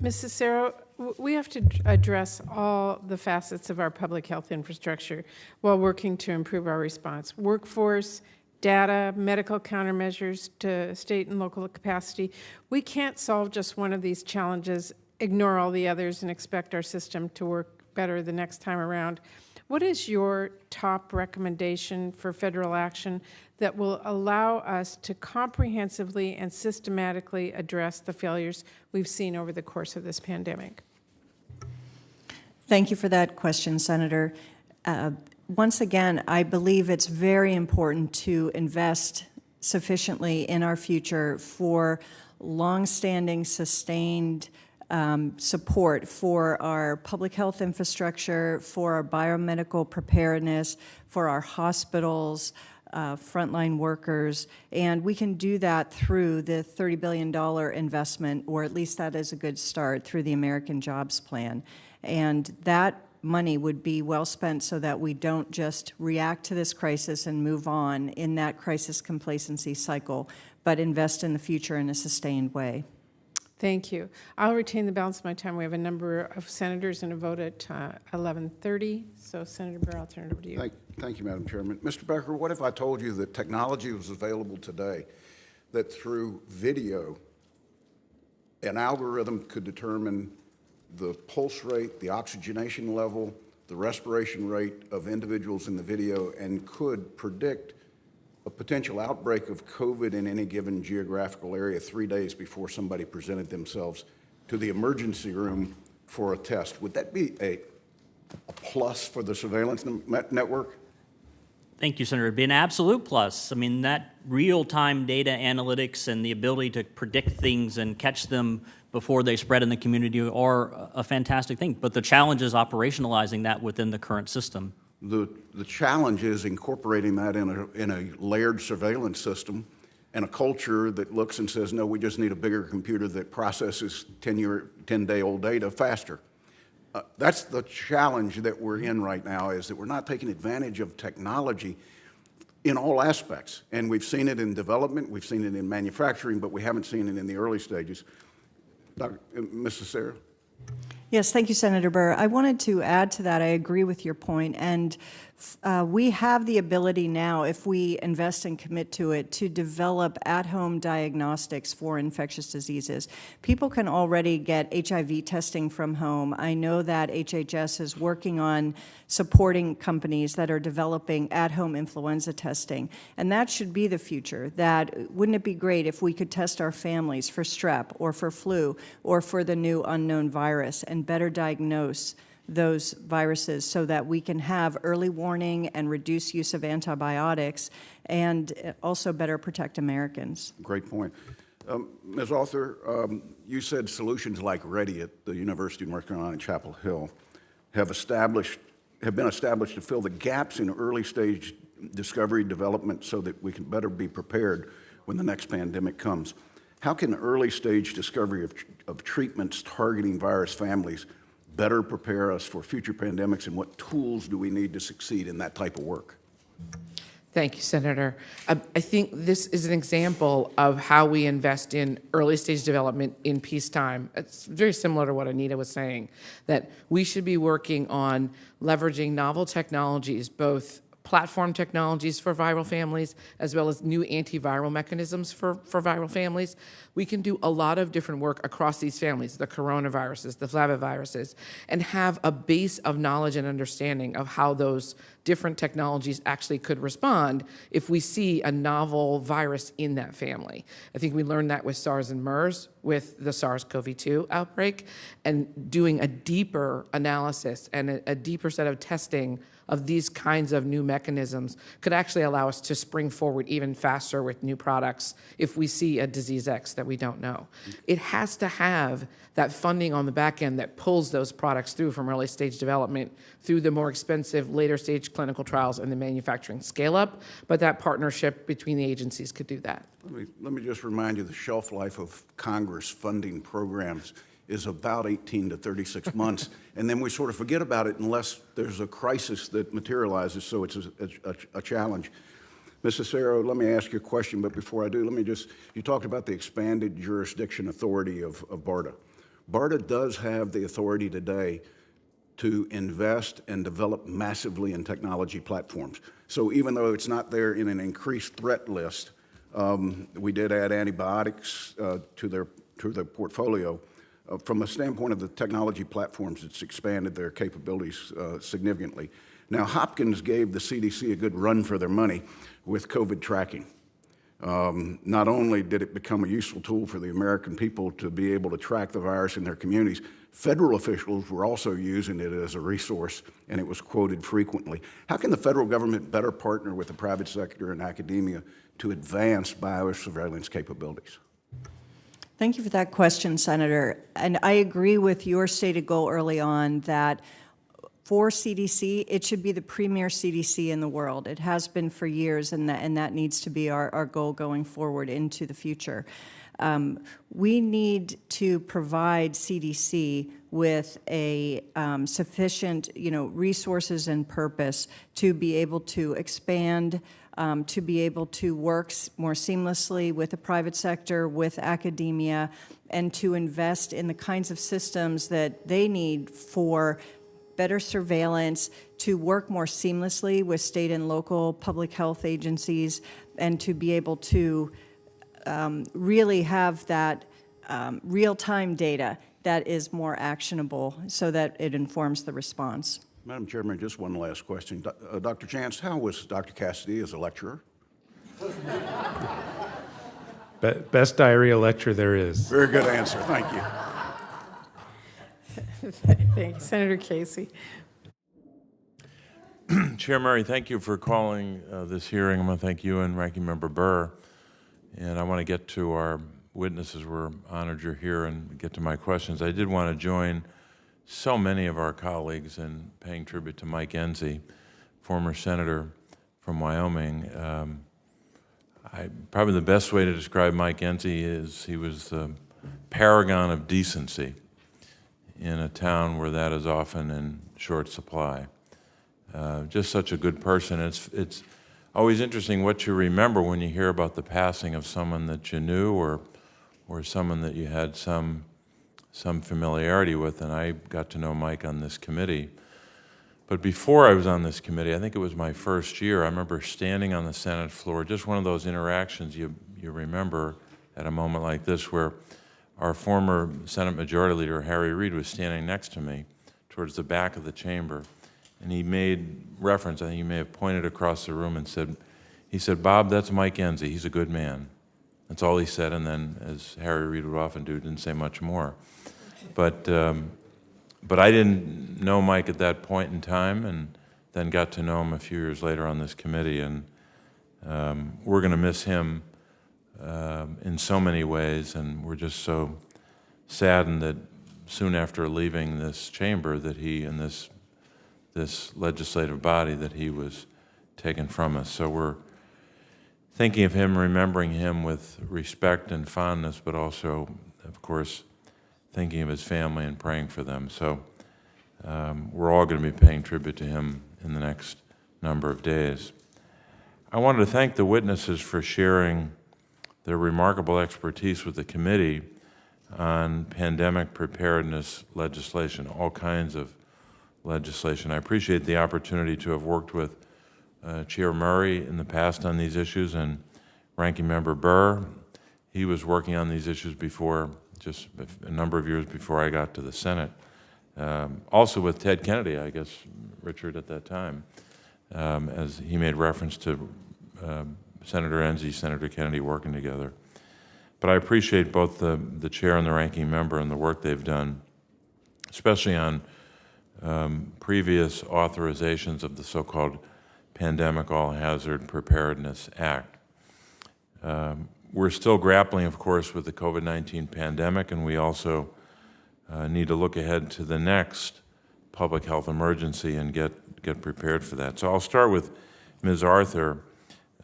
Ms. Cesaro, we have to address all the facets of our public health infrastructure while working to improve our response. Workforce, data, medical countermeasures to state and local capacity. We can't solve just one of these challenges, ignore all the others, and expect our system to work better the next time around. What is your top recommendation for federal action that will allow us to comprehensively and systematically address the failures we've seen over the course of this pandemic? Thank you for that question, Senator. Once again, I believe it's very important to invest sufficiently in our future for longstanding, sustained support for our public health infrastructure, for our biomedical preparedness, for our hospitals, frontline workers, and we can do that through the $30 billion investment, or at least that is a good start, through the American Jobs Plan. And that money would be well spent so that we don't just react to this crisis and move on in that crisis complacency cycle, but invest in the future in a sustained way. Thank you. I'll retain the balance of my time. We have a number of senators and a vote at 11:30. So, Senator Burr, I'll turn it over to you. Thank you, Madam Chairman. Mr. Becker, what if I told you that technology was available today, that through video, an algorithm could determine the pulse rate, the oxygenation level, the respiration rate of individuals in the video, and could predict a potential outbreak of COVID in any given geographical area 3 days before somebody presented themselves to the emergency room for a test. Would that be a plus for the surveillance network? Thank you, Senator. It'd be an absolute plus. I mean, that real-time data analytics and the ability to predict things and catch them before they spread in the community are a fantastic thing. But the challenge is operationalizing that within the current system. The challenge is incorporating that in a layered surveillance system and a culture that looks and says, no, we just need a bigger computer that processes 10-day-old data faster. That's the challenge that we're in right now, is that we're not taking advantage of technology in all aspects. And we've seen it in development, we've seen it in manufacturing, but we haven't seen it in the early stages. Ms. Cesaro? Yes, thank you, Senator Burr. I wanted to add to that. I agree with your point, and we have the ability now, if we invest and commit to it, to develop at-home diagnostics for infectious diseases. People can already get HIV testing from home. I know that HHS is working on supporting companies that are developing at-home influenza testing, and that should be the future. That wouldn't it be great if we could test our families for strep or for flu or for the new unknown virus and better diagnose those viruses so that we can have early warning and reduce use of antibiotics and also better protect Americans. Great point. Ms. Arthur, you said solutions like READY at the University of North Carolina, Chapel Hill have been established to fill the gaps in early stage discovery development so that we can better be prepared when the next pandemic comes. How can early stage discovery of treatments targeting virus families better prepare us for future pandemics, and what tools do we need to succeed in that type of work? Thank you, Senator. I think this is an example of how we invest in early stage development in peacetime. It's very similar to what Anita was saying, that we should be working on leveraging novel technologies, both platform technologies for viral families, as well as new antiviral mechanisms for viral families. We can do a lot of different work across these families, the coronaviruses, the flaviviruses, and have a base of knowledge and understanding of how those different technologies actually could respond if we see a novel virus in that family. I think we learned that with SARS and MERS, with the SARS-CoV-2 outbreak, and doing a deeper analysis and a deeper set of testing of these kinds of new mechanisms could actually allow us to spring forward even faster with new products if we see a disease X that we don't know. It has to have that funding on the back end that pulls those products through from early stage development through the more expensive later stage clinical trials and the manufacturing scale up, but that partnership between the agencies could do that. Let me just remind you, the shelf life of Congress funding programs is about 18 to 36 months, and then we sort of forget about it unless there's a crisis that materializes, so it's a challenge. Ms. Cesaro, let me ask you a question, but before I do, you talked about the expanded jurisdiction authority of BARDA. BARDA does have the authority today to invest and develop massively in technology platforms. So even though it's not there in an increased threat list, we did add antibiotics to their portfolio. From a standpoint of the technology platforms, it's expanded their capabilities significantly. Now, Hopkins gave the CDC a good run for their money with COVID tracking. Not only did it become a useful tool for the American people to be able to track the virus in their communities, federal officials were also using it as a resource, and it was quoted frequently. How can the federal government better partner with the private sector and academia to advance biosurveillance capabilities? Thank you for that question, Senator. And I agree with your stated goal early on that for CDC, it should be the premier CDC in the world. It has been for years, and that needs to be our goal going forward into the future. We need to provide CDC with a sufficient, resources and purpose to be able to expand, to be able to work more seamlessly with the private sector, with academia, and to invest in the kinds of systems that they need for better surveillance, to work more seamlessly with state and local public health agencies, and to be able to really have that real-time data that is more actionable so that it informs the response. Madam Chairman, just one last question. Dr. Jantz, how was Dr. Cassidy as a lecturer? Best diarrhea lecture there is. Very good answer. Thank you. Thank you. Senator Casey. Chair Murray, thank you for calling this hearing. I'm going to thank you and Ranking Member Burr. And I want to get to our witnesses. We're honored you're here and get to my questions. I did want to join so many of our colleagues in paying tribute to Mike Enzi, former senator from Wyoming. Probably the best way to describe Mike Enzi is he was the paragon of decency in a town where that is often in short supply. Just such a good person. It's always interesting what you remember when you hear about the passing of someone that you knew or someone that you had some familiarity with, and I got to know Mike on this committee. But before I was on this committee, I think it was my first year, I remember standing on the Senate floor, just one of those interactions you remember at a moment like this where our former Senate Majority Leader, Harry Reid, was standing next to me towards the back of the chamber. And he made reference, I think he may have pointed across the room and said, he said, "Bob, that's Mike Enzi, he's a good man." That's all he said, and then, as Harry Reid would often do, didn't say much more. But I didn't know Mike at that point in time, and then got to know him a few years later on this committee, and we're going to miss him in so many ways, and we're just so saddened that soon after leaving this chamber that he, and this legislative body, that he was taken from us. So we're thinking of him, remembering him with respect and fondness, but also, of course, thinking of his family and praying for them. So we're all going to be paying tribute to him in the next number of days. I wanted to thank the witnesses for sharing their remarkable expertise with the committee on pandemic preparedness legislation, all kinds of legislation. I appreciate the opportunity to have worked with Chair Murray in the past on these issues, and Ranking Member Burr. He was working on these issues before, just a number of years before I got to the Senate. Also with Ted Kennedy, I guess, Richard, at that time, as he made reference to Senator Enzi, Senator Kennedy working together. But I appreciate both the chair and the ranking member and the work they've done, especially on previous authorizations of the so-called Pandemic All-Hazard Preparedness Act. We're still grappling, of course, with the COVID-19 pandemic, and we also need to look ahead to the next public health emergency and get prepared for that. So I'll start with Ms. Arthur.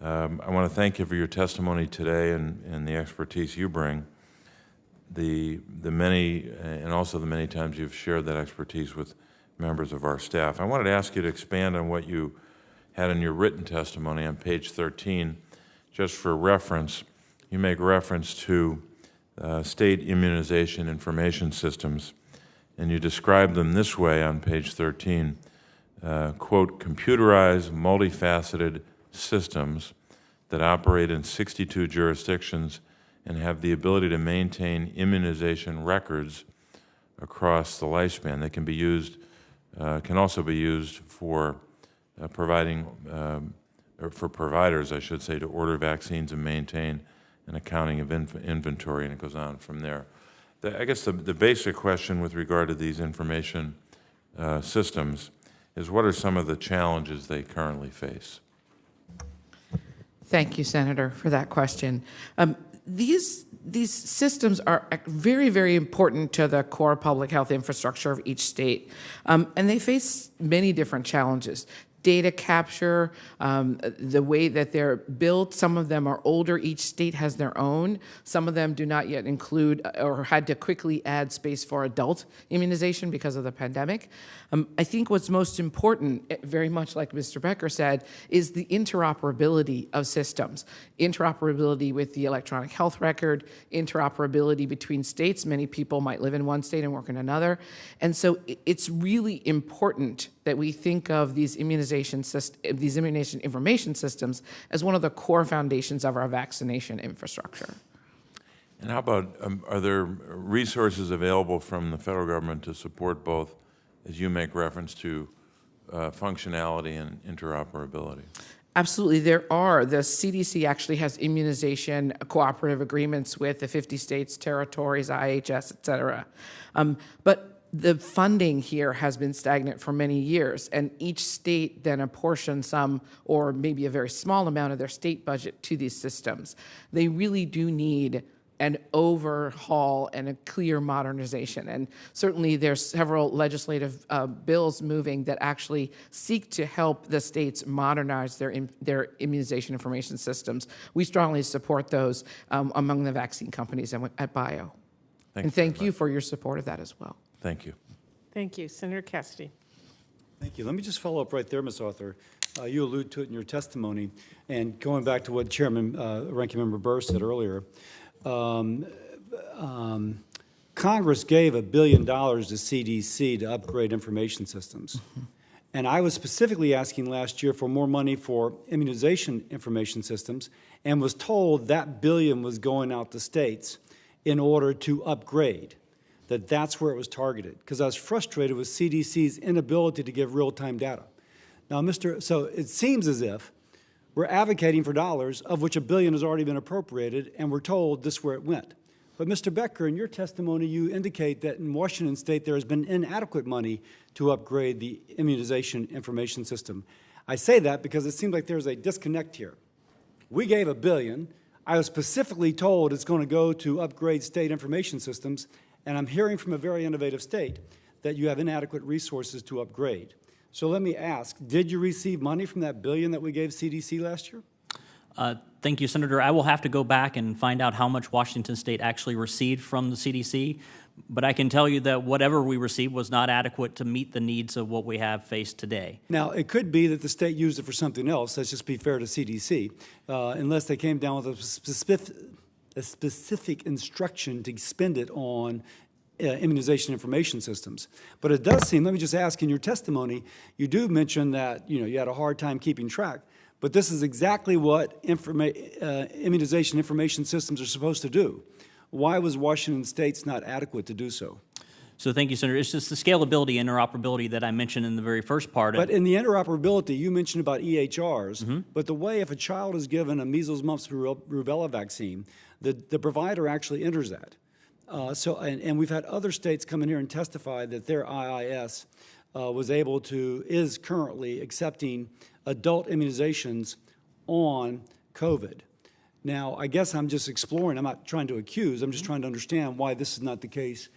I want to thank you for your testimony today and the expertise you bring. The many, and also the many times you've shared that expertise with members of our staff. I wanted to ask you to expand on what you had in your written testimony on page 13. Just for reference, you make reference to state immunization information systems, and you describe them this way on page 13, quote, computerized, multifaceted systems that operate in 62 jurisdictions and have the ability to maintain immunization records across the lifespan. They can be used, can also be used for providing, or for providers, I should say, to order vaccines and maintain an accounting of inventory, and it goes on from there. I guess the basic question with regard to these information systems is, what are some of the challenges they currently face? Thank you, Senator, for that question. These systems are very, very important to the core public health infrastructure of each state, and they face many different challenges. Data capture, the way that they're built, some of them are older, each state has their own. Some of them do not yet include or had to quickly add space for adult immunization because of the pandemic. I think what's most important, very much like Mr. Becker said, is the interoperability of systems. Interoperability with the electronic health record, interoperability between states. Many people might live in one state and work in another. And so it's really important that we think of these immunization information systems as one of the core foundations of our vaccination infrastructure. And how about, are there resources available from the federal government to support both, as you make reference to, functionality and interoperability? Absolutely, there are. The CDC actually has immunization cooperative agreements with the 50 states, territories, IHS, et cetera. But the funding here has been stagnant for many years, and each state then apportions some or maybe a very small amount of their state budget to these systems. They really do need an overhaul and a clear modernization. And certainly there's several legislative bills moving that actually seek to help the states modernize their immunization information systems. We strongly support those among the vaccine companies at Bio. Thank you for your support of that as well. Thank you. Thank you. Senator Cassidy. Thank you. Let me just follow up right there, Ms. Arthur. You allude to it in your testimony, and going back to what Chairman Ranking Member Burr said earlier, Congress gave $1 billion to CDC to upgrade information systems. Mm-hmm. And I was specifically asking last year for more money for immunization information systems, and was told that billion was going out to states in order to upgrade, that's where it was targeted, because I was frustrated with CDC's inability to give real-time data. Now, so it seems as if we're advocating for dollars, of which $1 billion has already been appropriated, and we're told this is where it went. But Mr. Becker, in your testimony, you indicate that in Washington State there has been inadequate money to upgrade the immunization information system. I say that because it seems like there's a disconnect here. We gave $1 billion. I was specifically told it's going to go to upgrade state information systems, and I'm hearing from a very innovative state that you have inadequate resources to upgrade. So let me ask, did you receive money from that $1 billion that we gave CDC last year? Thank you, Senator. I will have to go back and find out how much Washington State actually received from the CDC, but I can tell you that whatever we received was not adequate to meet the needs of what we have faced today. Now, it could be that the state used it for something else. Let's just be fair to CDC, unless they came down with a specific instruction to spend it on immunization information systems. But it does seem, let me just ask, in your testimony, you do mention that you had a hard time keeping track, but this is exactly what immunization information systems are supposed to do. Why was Washington State's not adequate to do so? So thank you, Senator. It's just the scalability, interoperability that I mentioned in the very first part. But in the interoperability, you mentioned about EHRs, but the way if a child is given a measles, mumps, rubella vaccine, the provider actually enters that. And we've had other states come in here and testify that their IIS is currently accepting adult immunizations on COVID. Now, I guess I'm just exploring. I'm not trying to accuse. I'm just trying to understand why this is not the case.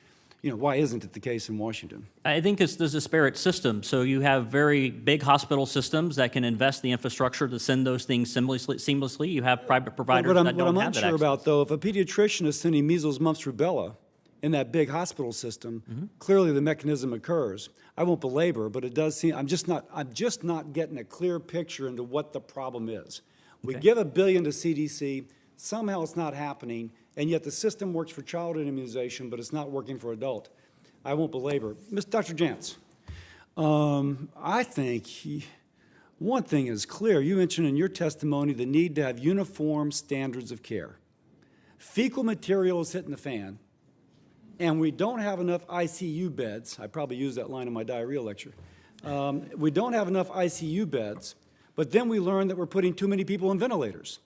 Why isn't it the case in Washington? I think it's the disparate system. So you have very big hospital systems that can invest the infrastructure to send those things seamlessly. You have private providers that don't have that access. What I'm unsure about, though, if a pediatrician is sending measles, mumps, rubella in that big hospital system, clearly the mechanism occurs. I won't belabor, but it does seem I'm just not getting a clear picture into what the problem is. We give $1 billion to CDC. Somehow it's not happening. And yet the system works for childhood immunization, but it's not working for adult. I won't belabor. Dr. Jantz, I think one thing is clear. You mentioned in your testimony the need to have uniform standards of care. Fecal material is hitting the fan, and we don't have enough ICU beds. I probably used that line in my diarrhea lecture. We don't have enough ICU beds, but then we learn that we're putting too many people on ventilators.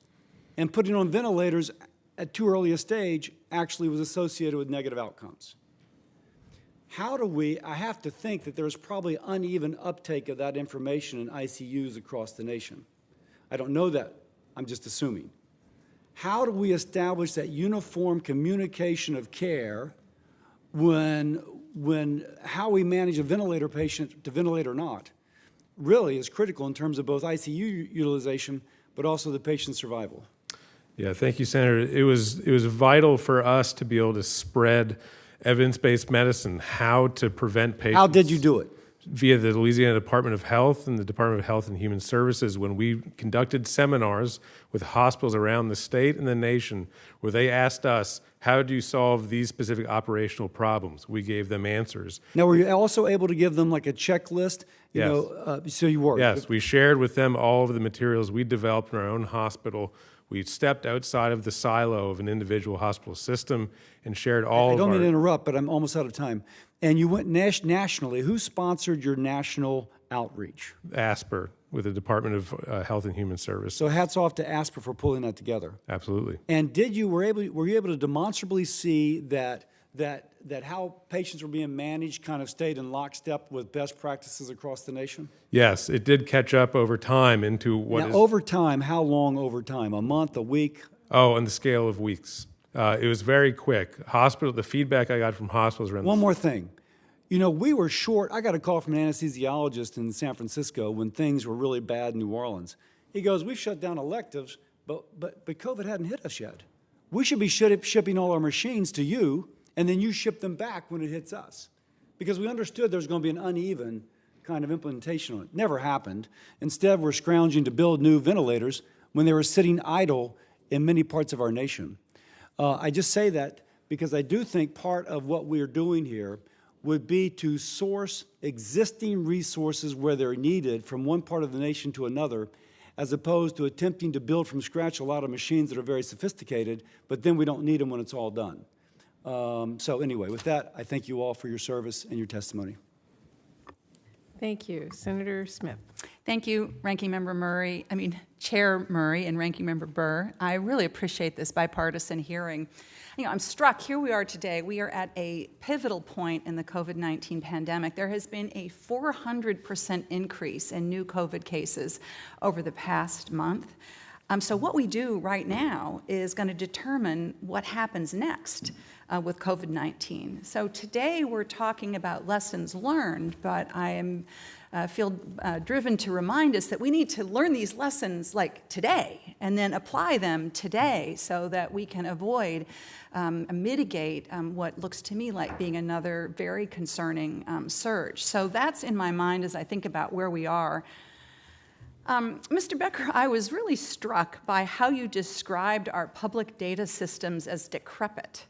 And putting on ventilators at too early a stage actually was associated with negative outcomes. I have to think that there's probably uneven uptake of that information in ICUs across the nation. I don't know that, I'm just assuming. How do we establish that uniform communication of care when how we manage a ventilator patient to ventilate or not really is critical in terms of both ICU utilization but also the patient's survival? Yeah, thank you, Senator. It was vital for us to be able to spread evidence-based medicine, how to prevent patients. How did you do it? Via the Louisiana Department of Health and the Department of Health and Human Services, when we conducted seminars with hospitals around the state and the nation where they asked us, how do you solve these specific operational problems? We gave them answers. Now, were you also able to give them like a checklist? Yes. So you were? Yes, we shared with them all of the materials we developed in our own hospital We stepped outside of the silo of an individual hospital system and shared all I of don't mean to our... interrupt, but I'm almost out of time. And you went nationally. Who sponsored your national outreach? ASPR with the Department of Health and Human Services. So hats off to ASPR for pulling that together. Absolutely. And were you able to demonstrably see that how patients were being managed kind of stayed in lockstep with best practices across the nation? Yes, it did catch up over time into what Now, is... over time, how long over time? A month, a week? Oh, on the scale of weeks. It was very quick. The feedback I got from hospitals around... One more thing. You know, we were short. I got a call from an anesthesiologist in San Francisco when things were really bad in New Orleans. He goes, we've shut down electives, but COVID hadn't hit us yet. We should be shipping all our machines to you, and then you ship them back when it hits us. Because we understood there was going to be an uneven kind of implementation on it. Never happened. Instead, we're scrounging to build new ventilators when they were sitting idle in many parts of our nation. I just say that because I do think part of what we're doing here would be to source existing resources where they're needed from one part of the nation to another, as opposed to attempting to build from scratch a lot of machines that are very sophisticated, but then we don't need them when it's all done. So anyway, with that, I thank you all for your service and your testimony. Thank you. Senator Smith. Thank you, Chair Murray and Ranking Member Burr. I really appreciate this bipartisan hearing. You know, I'm struck. Here we are today. We are at a pivotal point in the COVID-19 pandemic. There has been a 400% increase in new COVID cases over the past month. So what we do right now is going to determine what happens next with COVID-19. So today we're talking about lessons learned, but I feel driven to remind us that we need to learn these lessons like today and then apply them today so that we can avoid mitigate what looks to me like being another very concerning surge. So that's in my mind as I think about where we are. Mr. Becker, I was really struck by how you described our public data systems as decrepit.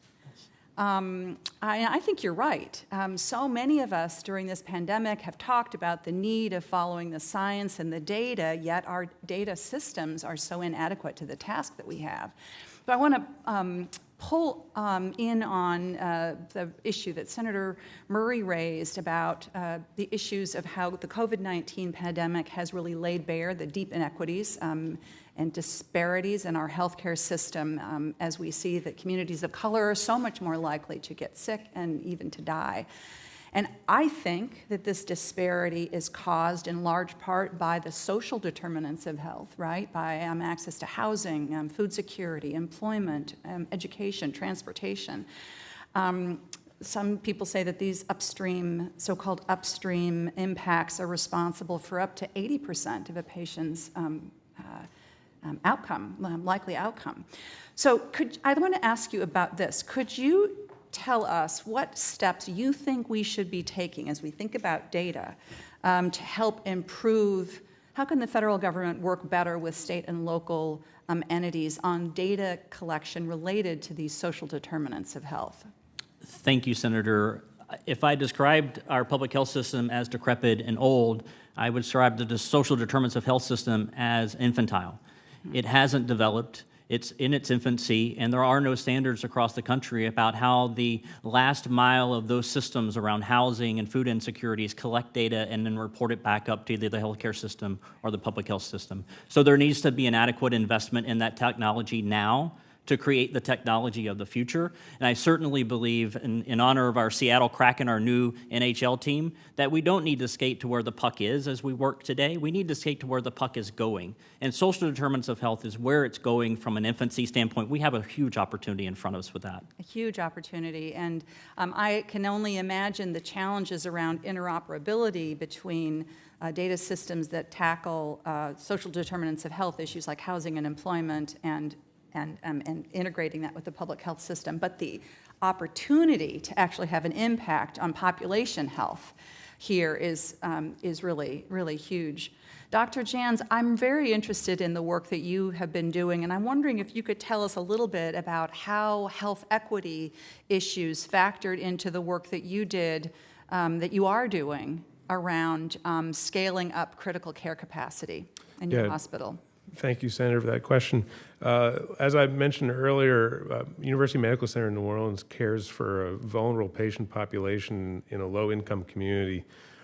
I think you're right. So many of us during this pandemic have talked about the need of following the science and the data, yet our data systems are so inadequate to the task that we have. But I want to pull in on the issue that Senator Murray raised about the issues of how the COVID-19 pandemic has really laid bare the deep inequities and disparities in our healthcare system as we see that communities of color are so much more likely to get sick and even to die. And I think that this disparity is caused in large part by the social determinants of health, right? By access to housing, food security, employment, education, transportation. Some people say that these so-called upstream impacts are responsible for up to 80% of a patient's likely outcome. So I want to ask you about this. Could you tell us what steps you think we should be taking as we think about data to help improve? How can the federal government work better with state and local entities on data collection related to these social determinants of health? Thank you, Senator. If I described our public health system as decrepit and old, I would describe the social determinants of health system as infantile. It hasn't developed. It's in its infancy, and there are no standards across the country about how the last mile of those systems around housing and food insecurities collect data and then report it back up to either the healthcare system or the public health system. So there needs to be an adequate investment in that technology now to create the technology of the future. And I certainly believe, in honor of our Seattle Kraken, our new NHL team, that we don't need to skate to where the puck is as we work today. We need to skate to where the puck is going. And social determinants of health is where it's going from an infancy standpoint. We have a huge opportunity in front of us with that. A huge opportunity. And I can only imagine the challenges around interoperability between data systems that tackle social determinants of health issues like housing and employment and integrating that with the public health system. But the opportunity to actually have an impact on population health here is really, really huge. Dr. Jantz, I'm very interested in the work that you have been doing, and I'm wondering if you could tell us a little bit about how health equity issues factored into the work that you did, that you are doing around scaling up critical care capacity in your hospital. Thank you, Senator, for that question. As I mentioned earlier, University Medical Center in New Orleans cares for a vulnerable patient population in a low-income community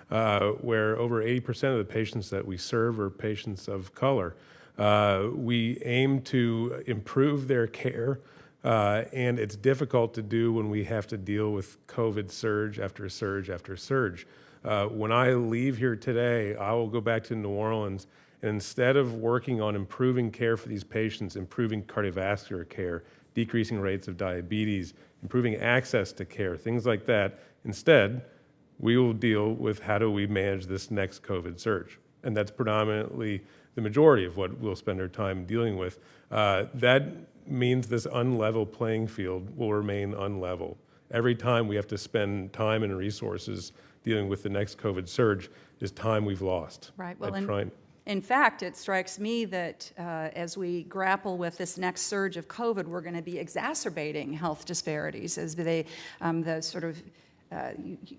where over 80% of the patients that we serve are patients of color. We aim to improve their care, and it's difficult to do when we have to deal with COVID surge after surge after surge. When I leave here today, I will go back to New Orleans, and instead of working on improving care for these patients, improving cardiovascular care, decreasing rates of diabetes, improving access to care, things like that, instead, we will deal with how do we manage this next COVID surge. And that's predominantly the majority of what we'll spend our time dealing with. That means this unlevel playing field will remain unlevel. Every time we have to spend time and resources dealing with the next COVID surge is time we've lost. Right. Well, In In fact, it strikes me that as we grapple with this next surge of COVID, we're going to be exacerbating health disparities as the sort of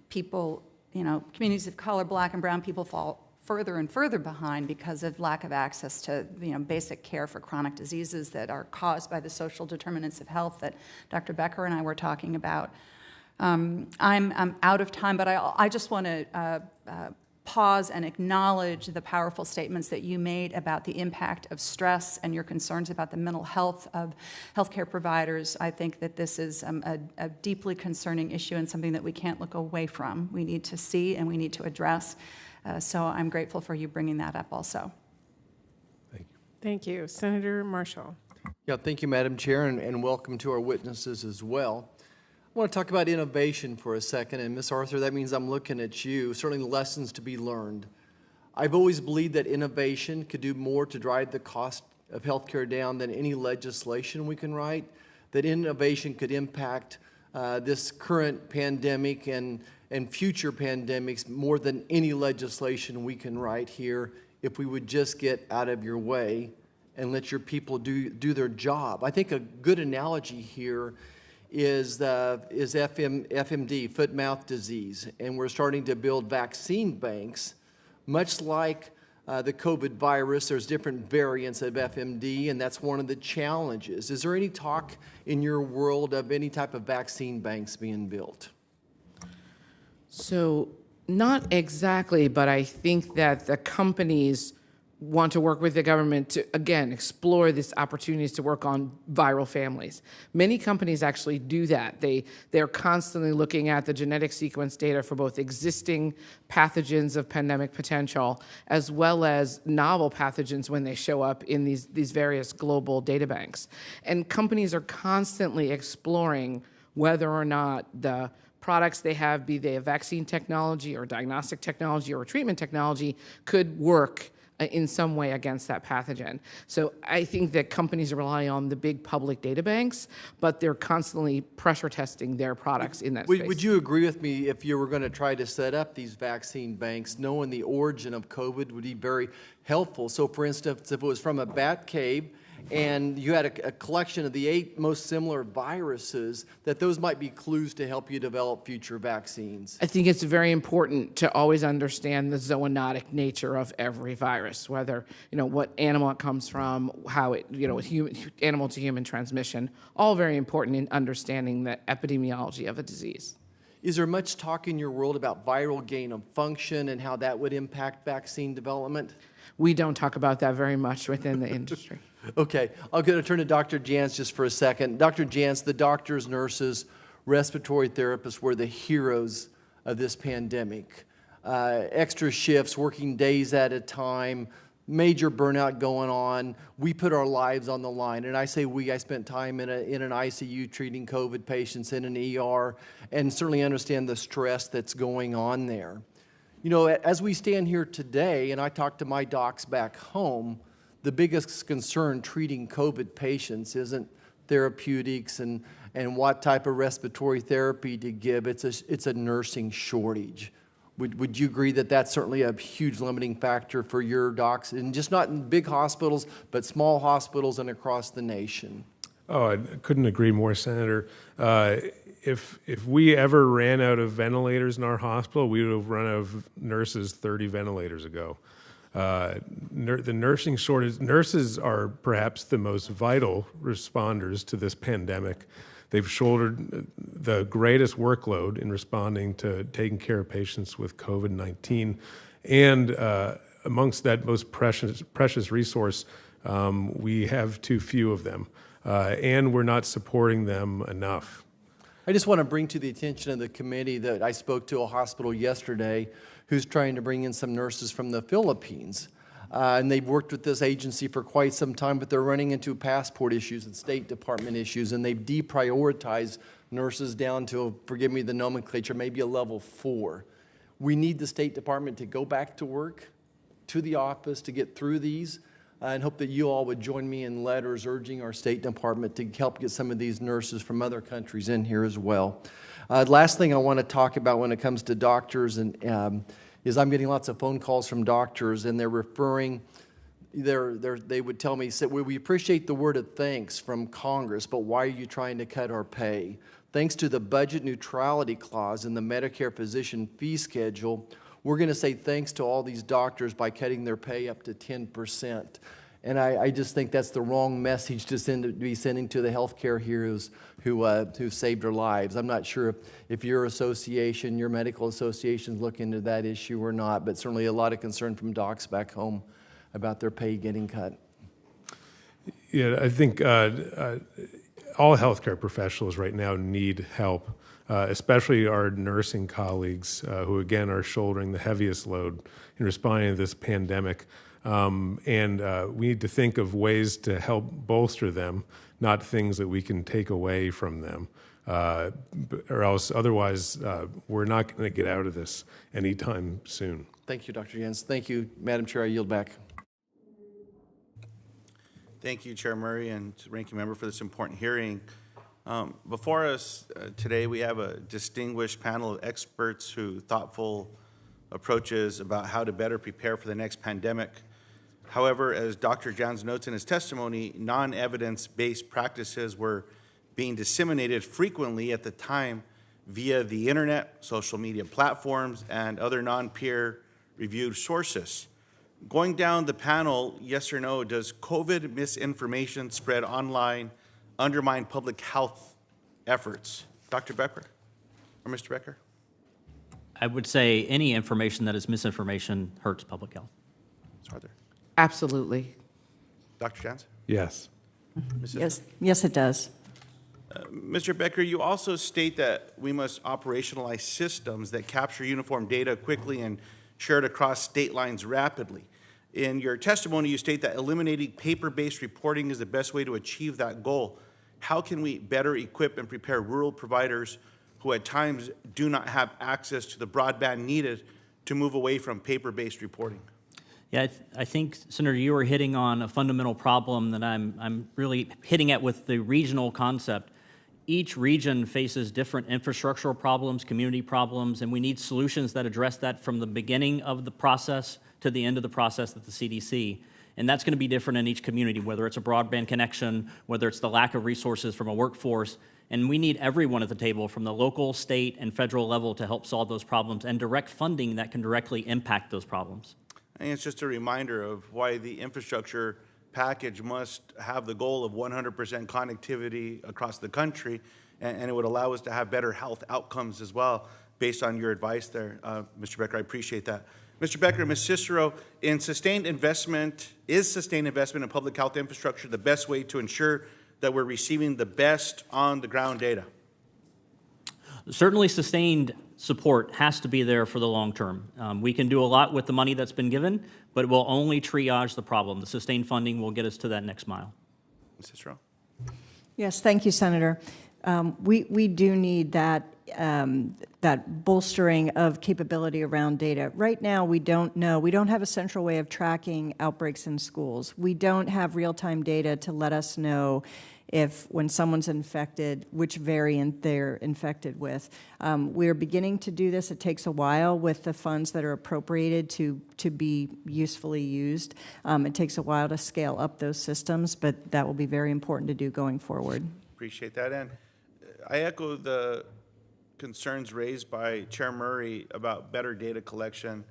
people, communities of color, black and brown people fall further and further behind because of lack of access to basic care for chronic diseases that are caused by the social determinants of health that Dr. Becker and I were talking about. I'm out of time, but I just want to pause and acknowledge the powerful statements that you made about the impact of stress and your concerns about the mental health of healthcare providers. I think that this is a deeply concerning issue and something that we can't look away from. We need to see and we need to address. So I'm grateful for you bringing that up also. Thank you. Thank you. Senator Marshall. Yeah, thank you, Madam Chair, and welcome to our witnesses as well. I want to talk about innovation for a second, and Ms. Arthur, that means I'm looking at you, certainly lessons to be learned. I've always believed that innovation could do more to drive the cost of healthcare down than any legislation we can write, that innovation could impact this current pandemic and future pandemics more than any legislation we can write here if we would just get out of your way and let your people do their job. I think a good analogy here is FMD, foot-mouth disease, and we're starting to build vaccine banks. Much like the COVID virus, there's different variants of FMD, and that's one of the challenges. Is there any talk in your world of any type of vaccine banks being built? So not exactly, but I think that the companies want to work with the government to, again, explore these opportunities to work on viral families. Many companies actually do that. They're constantly looking at the genetic sequence data for both existing pathogens of pandemic potential as well as novel pathogens when they show up in these various global databanks. And companies are constantly exploring whether or not the products they have, be they a vaccine technology or diagnostic technology or treatment technology, could work in some way against that pathogen. So I think that companies rely on the big public data banks, but they're constantly pressure testing their products in that space. Would you agree with me if you were going to try to set up these vaccine banks, knowing the origin of COVID would be very helpful? So for instance, if it was from a bat cave and you had a collection of the 8 most similar viruses, that those might be clues to help you develop future vaccines. I think it's very important to always understand the zoonotic nature of every virus, whether, what animal it comes from, how it, animal to human transmission, all very important in understanding the epidemiology of a disease. Is there much talk in your world about viral gain of function and how that would impact vaccine development? We don't talk about that very much within the industry. Okay, I'm going to turn to Dr. Jantz just for a second. Dr. Jantz, the doctors, nurses, respiratory therapists were the heroes of this pandemic. Extra shifts, working days at a time, major burnout going on. We put our lives on the line. And I say we, I spent time in an ICU treating COVID patients in an ER and certainly understand the stress that's going on there. As we stand here today, and I talk to my docs back home, the biggest concern treating COVID patients isn't therapeutics and what type of respiratory therapy to give. It's a nursing shortage. Would you agree that that's certainly a huge limiting factor for your docs, and just not in big hospitals, but small hospitals and across the nation? Oh, I couldn't agree more, Senator. If we ever ran out of ventilators in our hospital, we would have run out of nurses 30 ventilators ago. The nursing shortage, nurses are perhaps the most vital responders to this pandemic. They've shouldered the greatest workload in responding to taking care of patients with COVID-19. And amongst that most precious resource, we have too few of them, and we're not supporting them enough. I just want to bring to the attention of the committee that I spoke to a hospital yesterday who's trying to bring in some nurses from the Philippines. And they've worked with this agency for quite some time, but they're running into passport issues and State Department issues, and they've deprioritized nurses down to, forgive me the nomenclature, maybe a level 4. We need the State Department to go back to work, to the office, to get through these, and hope that you all would join me in letters urging our State Department to help get some of these nurses from other countries in here as well. Last thing I want to talk about when it comes to doctors is I'm getting lots of phone calls from doctors, and they're referring, they would tell me, we appreciate the word of thanks from Congress, but why are you trying to cut our pay? Thanks to the budget neutrality clause in the Medicare physician fee schedule, we're going to say thanks to all these doctors by cutting their pay up to 10%. And I just think that's the wrong message to be sending to the healthcare heroes who saved our lives. I'm not sure if your association, your medical associations look into that issue or not, but certainly a lot of concern from docs back home about their pay getting cut. Yeah, I think all healthcare professionals right now need help, especially our nursing colleagues who, again, are shouldering the heaviest load in responding to this pandemic. And we need to think of ways to help bolster them, not things that we can take away from them, or else otherwise we're not going to get out of this anytime soon. Thank you, Dr. Jantz. Thank you, Madam Chair. I yield back. Thank you, Chair Murray and Ranking Member, for this important hearing. Before us today, we have a distinguished panel of experts who thoughtful approaches about how to better prepare for the next pandemic. However, as Dr. Jantz notes in his testimony, non-evidence-based practices were being disseminated frequently at the time via the internet, social media platforms, and other non-peer-reviewed sources. Going down the panel, yes or no, does COVID misinformation spread online undermine public health efforts? Dr. Becker or Mr. Becker? I would say any information that is misinformation hurts public health. Ms. Arthur? Absolutely. Dr. Jantz? Yes. Yes, it does. Mr. Becker, you also state that we must operationalize systems that capture uniform data quickly and share it across state lines rapidly. In your testimony, you state that eliminating paper-based reporting is the best way to achieve that goal. How can we better equip and prepare rural providers who at times do not have access to the broadband needed to move away from paper-based reporting? Yeah, I think, Senator, you are hitting on a fundamental problem that I'm really hitting at with the regional concept. Each region faces different infrastructural problems, community problems, and we need solutions that address that from the beginning of the process to the end of the process at the CDC. And that's going to be different in each community, whether it's a broadband connection, whether it's the lack of resources from a workforce. And we need everyone at the table from the local, state, and federal level to help solve those problems and direct funding that can directly impact those problems. I think it's just a reminder of why the infrastructure package must have the goal of 100% connectivity across the country, and it would allow us to have better health outcomes as well, based on your advice there, Mr. Becker. I appreciate that. Mr. Becker, Ms. Cesaro, is sustained investment in public health infrastructure the best way to ensure that we're receiving the best on-the-ground data? Certainly sustained support has to be there for the long term. We can do a lot with the money that's been given, but we'll only triage the problem. The sustained funding will get us to that next mile. Ms. Cesaro? Yes, thank you, Senator. We do need that bolstering of capability around data. Right now, we don't have a central way of tracking outbreaks in schools. We don't have real-time data to let us know if when someone's infected, which variant they're infected with. We're beginning to do this. It takes a while with the funds that are appropriated to be usefully used. It takes a while to scale up those systems, but that will be very important to do going forward. Appreciate that. And I echo the concerns raised by Chair Murray about better data collection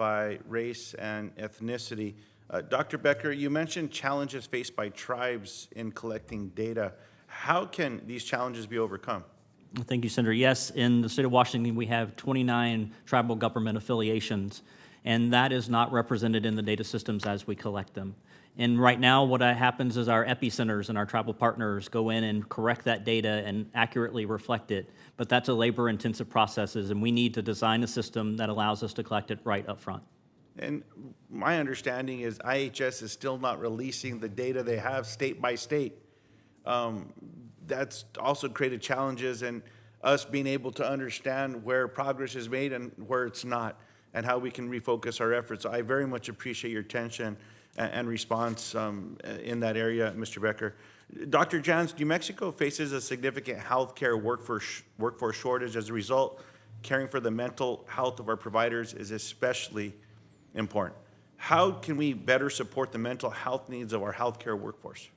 by race and ethnicity. Dr. Becker, you mentioned challenges faced by tribes in collecting data. How can these challenges be overcome? Thank you, Senator. Yes, in the state of Washington, we have 29 tribal government affiliations, and that is not represented in the data systems as we collect them. And right now, what happens is our epicenters and our tribal partners go in and correct that data and accurately reflect it, but that's a labor-intensive process, and we need to design a system that allows us to collect it right up front. And my understanding is IHS is still not releasing the data they have state by state. That's also created challenges in us being able to understand where progress is made and where it's not, and how we can refocus our efforts. So I very much appreciate your attention and response in that area, Mr. Becker. Dr. Jantz, New Mexico faces a significant healthcare workforce shortage. As a result, caring for the mental health of our providers is especially important. How can we better support the mental health needs of our healthcare workforce?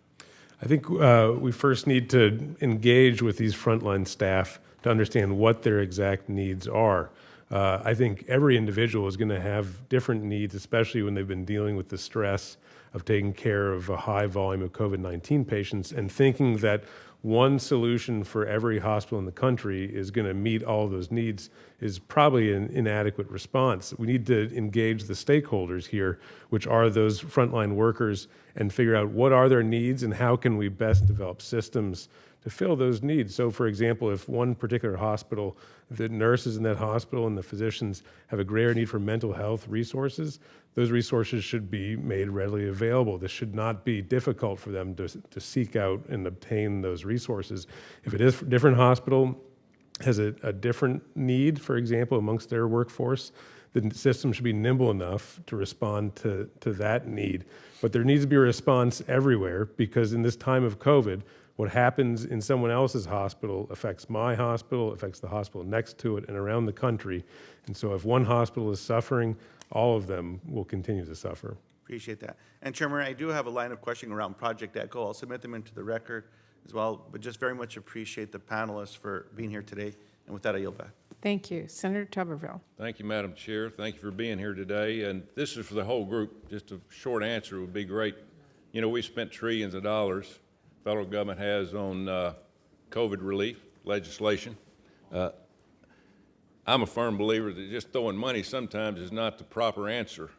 I think we first need to engage with these frontline staff to understand what their exact needs are. I think every individual is going to have different needs, especially when they've been dealing with the stress of taking care of a high volume of COVID-19 patients, and thinking that one solution for every hospital in the country is going to meet all of those needs is probably an inadequate response. We need to engage the stakeholders here, which are those frontline workers, and figure out what are their needs and how can we best develop systems to fill those needs. So, for example, if one particular hospital, the nurses in that hospital and the physicians have a greater need for mental health resources, those resources should be made readily available. This should not be difficult for them to seek out and obtain those resources. If it is a different hospital has a different need, for example, amongst their workforce, the system should be nimble enough to respond to that need. But there needs to be a response everywhere, because in this time of COVID, what happens in someone else's hospital affects my hospital, affects the hospital next to it, and around the country. And so if one hospital is suffering, all of them will continue to suffer. Appreciate that. And Chairman, I do have a line of questioning around Project Echo. I'll submit them into the record as well, but just very much appreciate the panelists for being here today. And with that, I yield back. Thank you. Senator Tuberville. Thank you, Madam Chair. Thank you for being here today. And this is for the whole group. Just a short answer would be great. You know, we spent trillions of dollars, federal government has, on COVID relief legislation. I'm a firm believer that just throwing money sometimes is not the proper answer.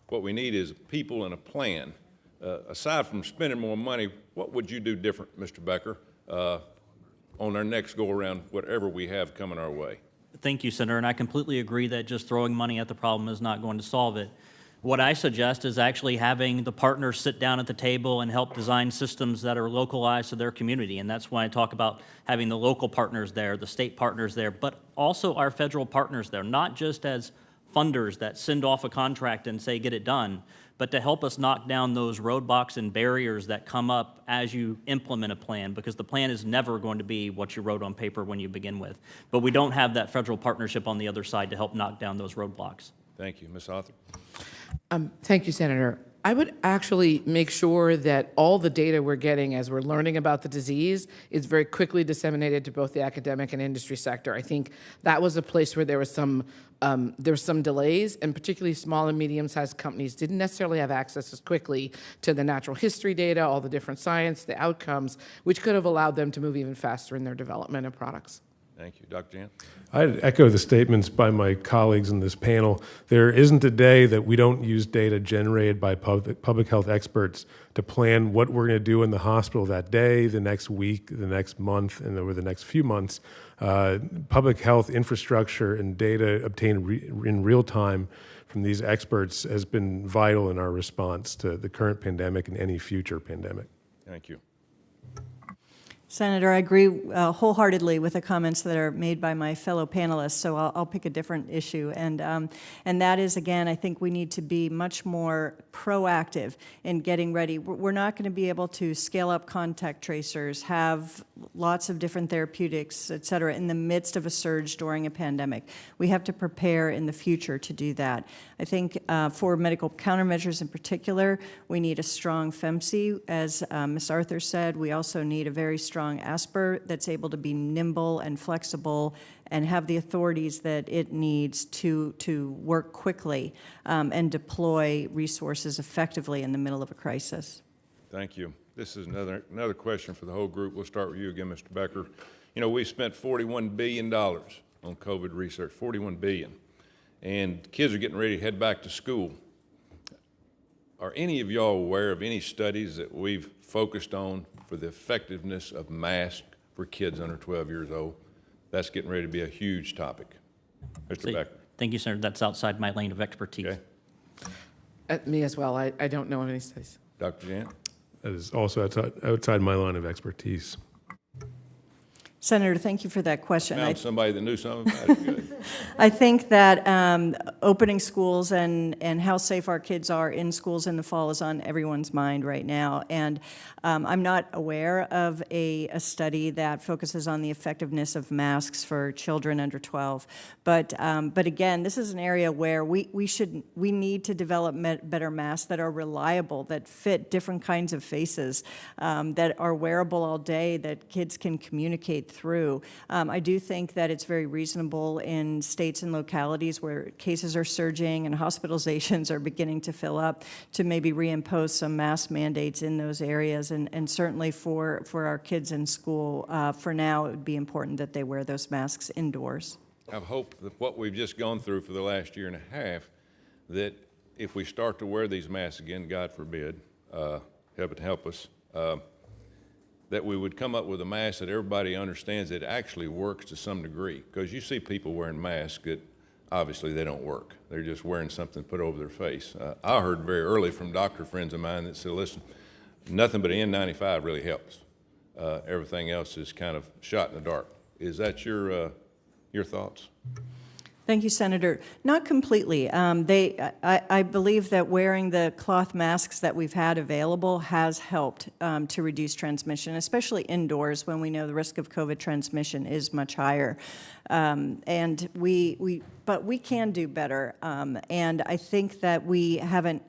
What we need is people and a plan. Aside from spending more money, what would you do different, Mr. Becker, on our next go-around, whatever we have coming our way? Thank you, Senator, and I completely agree that just throwing money at the problem is not going to solve it. What I suggest is actually having the partners sit down at the table and help design systems that are localized to their community, and that's why I talk about having the local partners there, the state partners there, but also our federal partners there, not just as funders that send off a contract and say, get it done, but to help us knock down those roadblocks and barriers that come up as you implement a plan, because the plan is never going to be what you wrote on paper when you begin with. But we don't have that federal partnership on the other side to help knock down those roadblocks. Thank you. Ms. Arthur? Thank you, Senator. I would actually make sure that all the data we're getting as we're learning about the disease is very quickly disseminated to both the academic and industry sector. I think that was a place where there was some delays, and particularly small and medium-sized companies didn't necessarily have access as quickly to the natural history data, all the different science, the outcomes, which could have allowed them to move even faster in their development of products. Thank you. Dr. Jantz? I'd echo the statements by my colleagues in this panel. There isn't a day that we don't use data generated by public health experts to plan what we're going to do in the hospital that day, the next week, the next month, and over the next few months. Public health infrastructure and data obtained in real time from these experts has been vital in our response to the current pandemic and any future pandemic. Thank you. Senator, I agree wholeheartedly with the comments that are made by my fellow panelists, so I'll pick a different issue. And that is, again, I think we need to be much more proactive in getting ready. We're not going to be able to scale up contact tracers, have lots of different therapeutics, et cetera, in the midst of a surge during a pandemic. We have to prepare in the future to do that. I think for medical countermeasures in particular, we need a strong FEMC. As Ms. Arthur said, we also need a very strong strong ASPR that's able to be nimble and flexible and have the authorities that it needs to work quickly and deploy resources effectively in the middle of a crisis. Thank you. This is another question for the whole group. We'll start with you again, Mr. Becker. You know, we spent $41 billion on COVID research, $41 billion. And kids are getting ready to head back to school. Are any of y'all aware of any studies that we've focused on for the effectiveness of masks for kids under 12 years old? That's getting ready to be a huge topic. Mr. Becker. Thank you, Senator. That's outside my lane of expertise. Okay. Me as well. I don't know of any studies. Dr. Jantz? That is also outside my line of expertise. Senator, thank you for that question. Found somebody that knew something about it. Good. I think that opening schools and how safe our kids are in schools in the fall is on everyone's mind right now. And I'm not aware of a study that focuses on the effectiveness of masks for children under 12. But again, this is an area where we need to develop better masks that are reliable, that fit different kinds of faces, that are wearable all day, that kids can communicate through. I do think that it's very reasonable in states and localities where cases are surging and hospitalizations are beginning to fill up to maybe reimpose some mask mandates in those areas. And certainly for our kids in school, for now, it would be important that they wear those masks indoors. I hope that what we've just gone through for the last year and a half, that if we start to wear these masks again, God forbid, heaven help us, that we would come up with a mask that everybody understands that actually works to some degree. Because you see people wearing masks that obviously they don't work. They're just wearing something put over their face. I heard very early from doctor friends of mine that said, listen, nothing but an N95 really helps. Everything else is kind of shot in the dark. Is that your thoughts? Thank you, Senator. Not completely. I believe that wearing the cloth masks that we've had available has helped to reduce transmission, especially indoors when we know the risk of COVID transmission is much higher. But we can do better. And I think that we haven't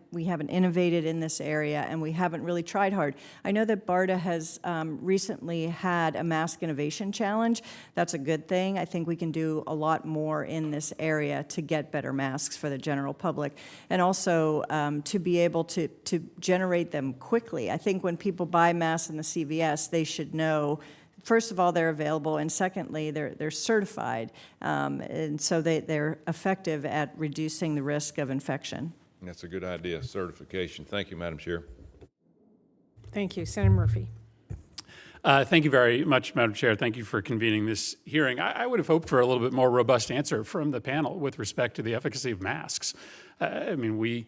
innovated in this area, and we haven't really tried hard. I know that BARDA has recently had a mask innovation challenge. That's a good thing. I think we can do a lot more in this area to get better masks for the general public, and also to be able to generate them quickly. I think when people buy masks in the CVS, they should know, first of all, they're available, and secondly, they're certified, and so they're effective at reducing the risk of infection. That's a good idea, certification. Thank you, Madam Chair. Thank you. Senator Murphy. Thank you very much, Madam Chair. Thank you for convening this hearing. I would have hoped for a little bit more robust answer from the panel with respect to the efficacy of masks. I mean, we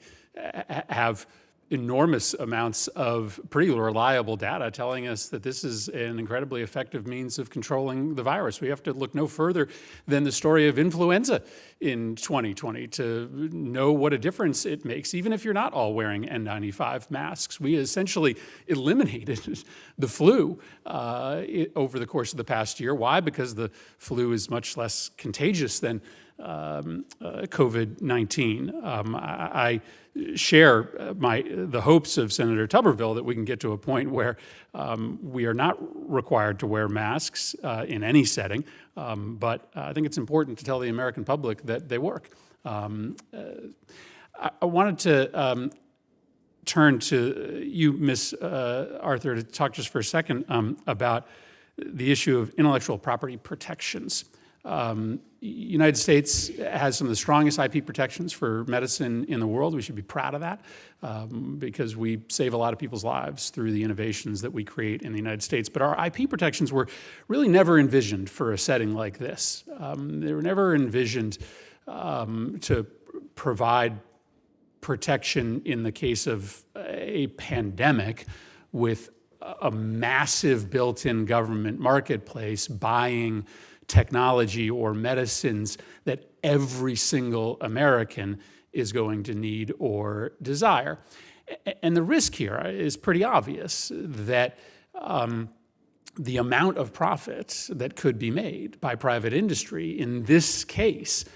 have enormous amounts of pretty reliable data telling us that this is an incredibly effective means of controlling the virus. We have to look no further than the story of influenza in 2020 to know what a difference it makes, even if you're not all wearing N95 masks. We essentially eliminated the flu over the course of the past year. Why? Because the flu is much less contagious than COVID-19. I share the hopes of Senator Tuberville that we can get to a point where we are not required to wear masks in any setting, but I think it's important to tell the American public that they work. I wanted to turn to you, Ms. Arthur, to talk just for a second about the issue of intellectual property protections. United States has some of the strongest IP protections for medicine in the world. We should be proud of that because we save a lot of people's lives through the innovations that we create in the United States. But our IP protections were really never envisioned for a setting like this. They were never envisioned to provide protection in the case of a pandemic with a massive built-in government marketplace buying technology or medicines that every single American is going to need or desire. And the risk here is pretty obvious that the amount of profits that could be made by private industry in this case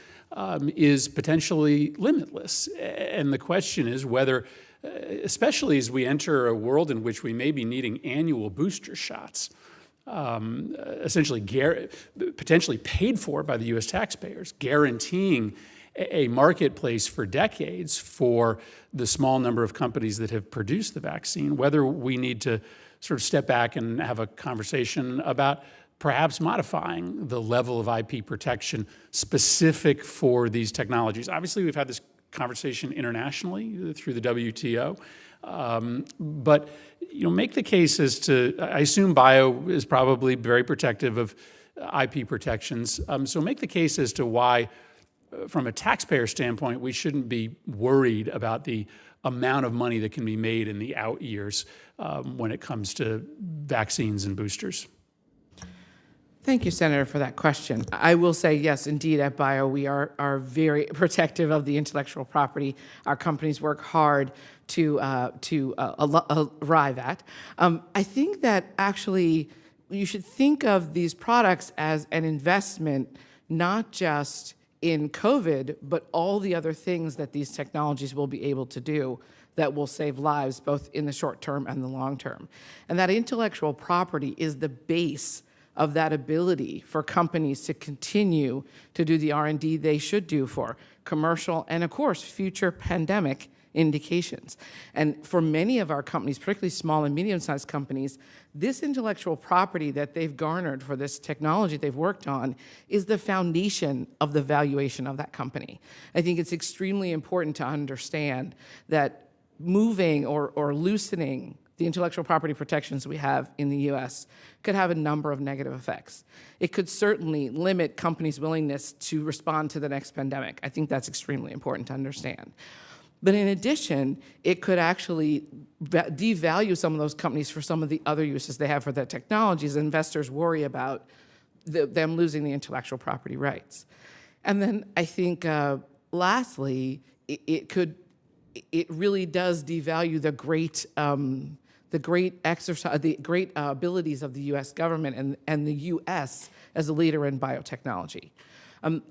is potentially limitless. And the question is whether, especially as we enter a world in which we may be needing annual booster shots, essentially potentially paid for by the U.S. taxpayers, guaranteeing a marketplace for decades for the small number of companies that have produced the vaccine, whether we need to sort of step back and have a conversation about perhaps modifying the level of IP protection specific for these technologies. Obviously, we've had this conversation internationally through the WTO, but make the case as to, I assume bio is probably very protective of IP protections, so make the case as to why, from a taxpayer standpoint, we shouldn't be worried about the amount of money that can be made in the out years when it comes to vaccines and boosters. Thank you, Senator, for that question. I will say, yes, indeed, at Bio, we are very protective of the intellectual property our companies work hard to arrive at. I think that actually you should think of these products as an investment, not just in COVID, but all the other things that these technologies will be able to do that will save lives both in the short term and the long term. And that intellectual property is the base of that ability for companies to continue to do the R&D they should do for commercial and, of course, future pandemic indications. And for many of our companies, particularly small and medium-sized companies, this intellectual property that they've garnered for this technology they've worked on is the foundation of the valuation of that company. I think it's extremely important to understand that moving or loosening the intellectual property protections we have in the U.S. could have a number of negative effects. It could certainly limit companies' willingness to respond to the next pandemic. I think that's extremely important to understand. But in addition, it could actually devalue some of those companies for some of the other uses they have for their technologies. Investors worry about them losing the intellectual property rights. And then I think, lastly, it really does devalue the great abilities of the U.S. government and the U.S. as a leader in biotechnology.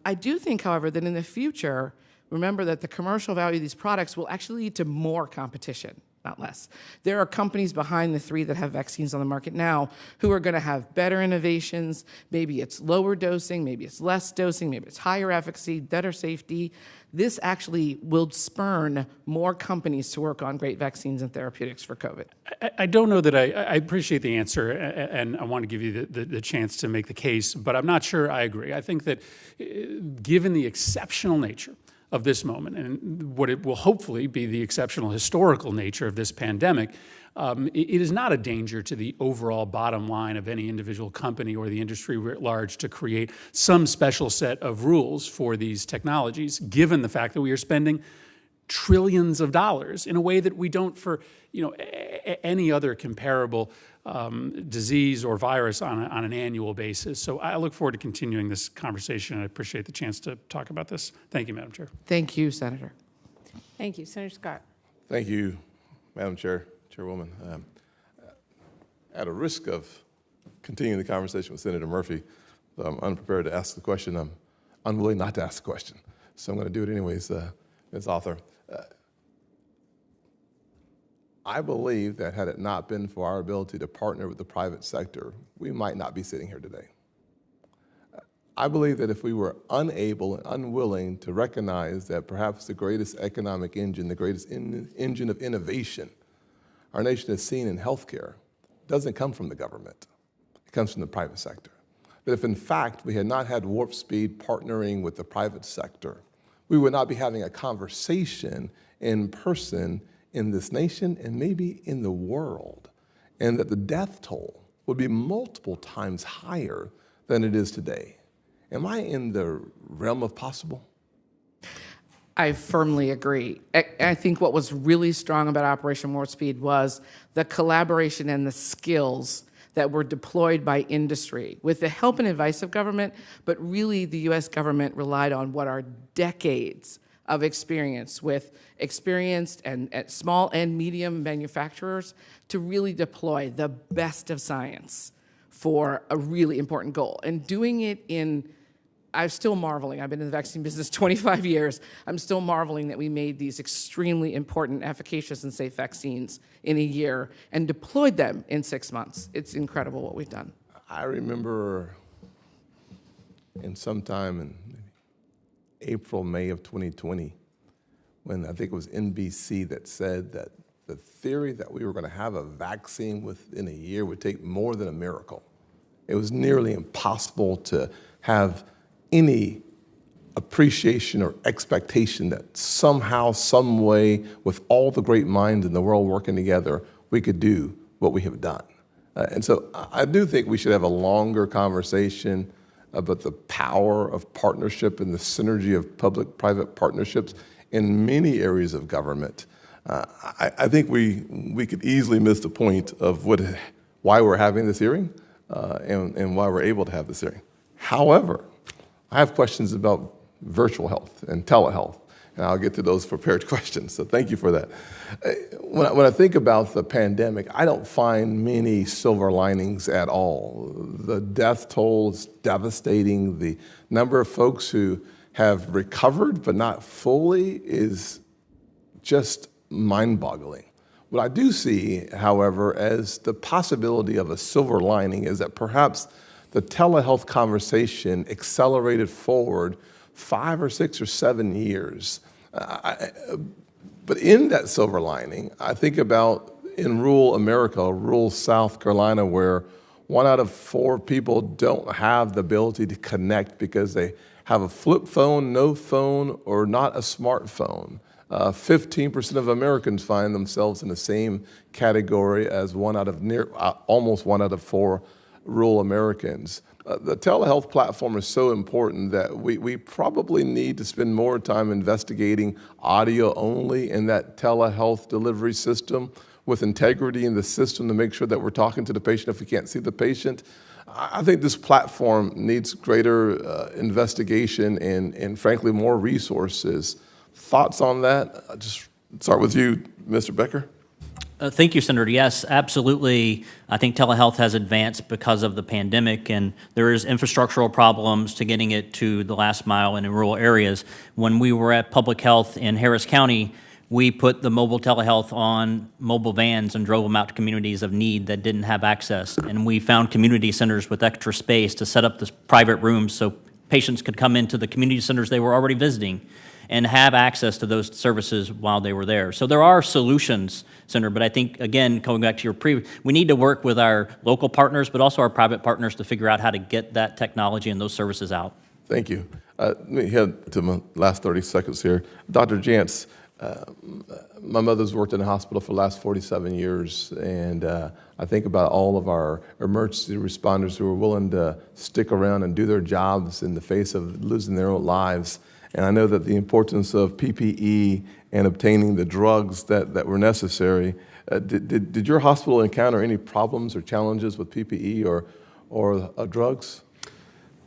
I do think, however, that in the future, remember that the commercial value of these products will actually lead to more competition, not less. There are companies behind the three that have vaccines on the market now who are going to have better innovations. Maybe it's lower dosing, maybe it's less dosing, maybe it's higher efficacy, better safety. This actually will spurn more companies to work on great vaccines and therapeutics for COVID. I don't know that I appreciate the answer, and I want to give you the chance to make the case, but I'm not sure I agree. I think that given the exceptional nature of this moment and what it will hopefully be the exceptional historical nature of this pandemic, it is not a danger to the overall bottom line of any individual company or the industry at large to create some special set of rules for these technologies, given the fact that we are spending trillions of dollars in a way that we don't for any other comparable disease or virus on an annual basis. So I look forward to continuing this conversation, and I appreciate the chance to talk about this. Thank you, Madam Chair. Thank you, Senator. Thank you. Senator Scott. Thank you, Madam Chairwoman. At a risk of continuing the conversation with Senator Murphy, I'm unprepared to ask the question. I'm unwilling not to ask the question, so I'm going to do it anyways, Ms. Author. I believe that had it not been for our ability to partner with the private sector, we might not be sitting here today. I believe that if we were unable and unwilling to recognize that perhaps the greatest economic engine, the greatest engine of innovation our nation has seen in healthcare doesn't come from the government. It comes from the private sector. That if in fact we had not had Warp Speed partnering with the private sector, we would not be having a conversation in person in this nation and maybe in the world, and that the death toll would be multiple times higher than it is today. Am I in the realm of possible? I firmly agree. I think what was really strong about Operation Warp Speed was the collaboration and the skills that were deployed by industry with the help and advice of government, but really the U.S. government relied on what are decades of experience with experienced and small and medium manufacturers to really deploy the best of science for a really important goal. And doing it I'm still marveling. I've been in the vaccine business 25 years. I'm still marveling that we made these extremely important, efficacious, and safe vaccines in a year and deployed them in 6 months. It's incredible what we've done. I remember sometime in April, May of 2020, when I think it was NBC that said that the theory that we were going to have a vaccine within a year would take more than a miracle. It was nearly impossible to have any appreciation or expectation that somehow, some way, with all the great minds in the world working together, we could do what we have done. And so I do think we should have a longer conversation about the power of partnership and the synergy of public-private partnerships in many areas of government. I think we could easily miss the point of why we're having this hearing and why we're able to have this hearing. However, I have questions about virtual health and telehealth, and I'll get to those prepared questions, so thank you for that. When I think about the pandemic, I don't find many silver linings at all. The death toll is devastating. The number of folks who have recovered but not fully is just mind-boggling. What I do see, however, as the possibility of a silver lining is that perhaps the telehealth conversation accelerated forward 5 or 6 or 7 years. But in that silver lining, I think about in rural America, rural South Carolina, where 1 out of 4 people don't have the ability to connect because they have a flip phone, no phone, or not a smartphone. 15% of Americans find themselves in the same category as almost 1 out of 4 rural Americans. The telehealth platform is so important that we probably need to spend more time investigating audio only in that telehealth delivery system with integrity in the system to make sure that we're talking to the patient if we can't see the patient. I think this platform needs greater investigation and frankly, more resources. Thoughts on that? I'll just start with you, Mr. Becker. Thank you, Senator. Yes, absolutely. I think telehealth has advanced because of the pandemic, and there is infrastructural problems to getting it to the last mile and in rural areas. When we were at Public Health in Harris County, we put the mobile telehealth on mobile vans and drove them out to communities of need that didn't have access. And we found community centers with extra space to set up the private rooms so patients could come into the community centers they were already visiting and have access to those services while they were there. So there are solutions, Senator, but I think, again, going back to your previous, we need to work with our local partners, but also our private partners to figure out how to get that technology and those services out. Thank you. Let me head to my last 30 seconds here. Dr. Jantz, my mother's worked in a hospital for the last 47 years, and I think about all of our emergency responders who are willing to stick around and do their jobs in the face of losing their own lives. And I know that the importance of PPE and obtaining the drugs that were necessary. Did your hospital encounter any problems or challenges with PPE or drugs?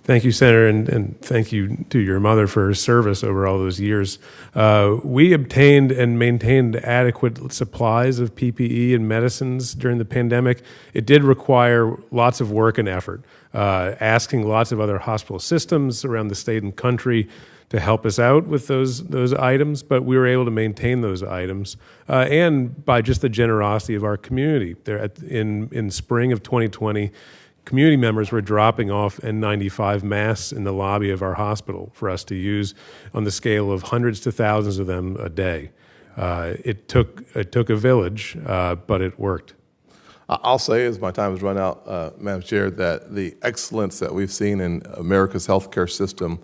Thank you, Senator, and thank you to your mother for her service over all those years. We obtained and maintained adequate supplies of PPE and medicines during the pandemic. It did require lots of work and effort, asking lots of other hospital systems around the state and country to help us out with those items, but we were able to maintain those items, and by just the generosity of our community. In spring of 2020, community members were dropping off N95 masks in the lobby of our hospital for us to use on the scale of hundreds to thousands of them a day. It took a village, but it worked. I'll say, as my time has run out, Madam Chair, that the excellence that we've seen in America's healthcare system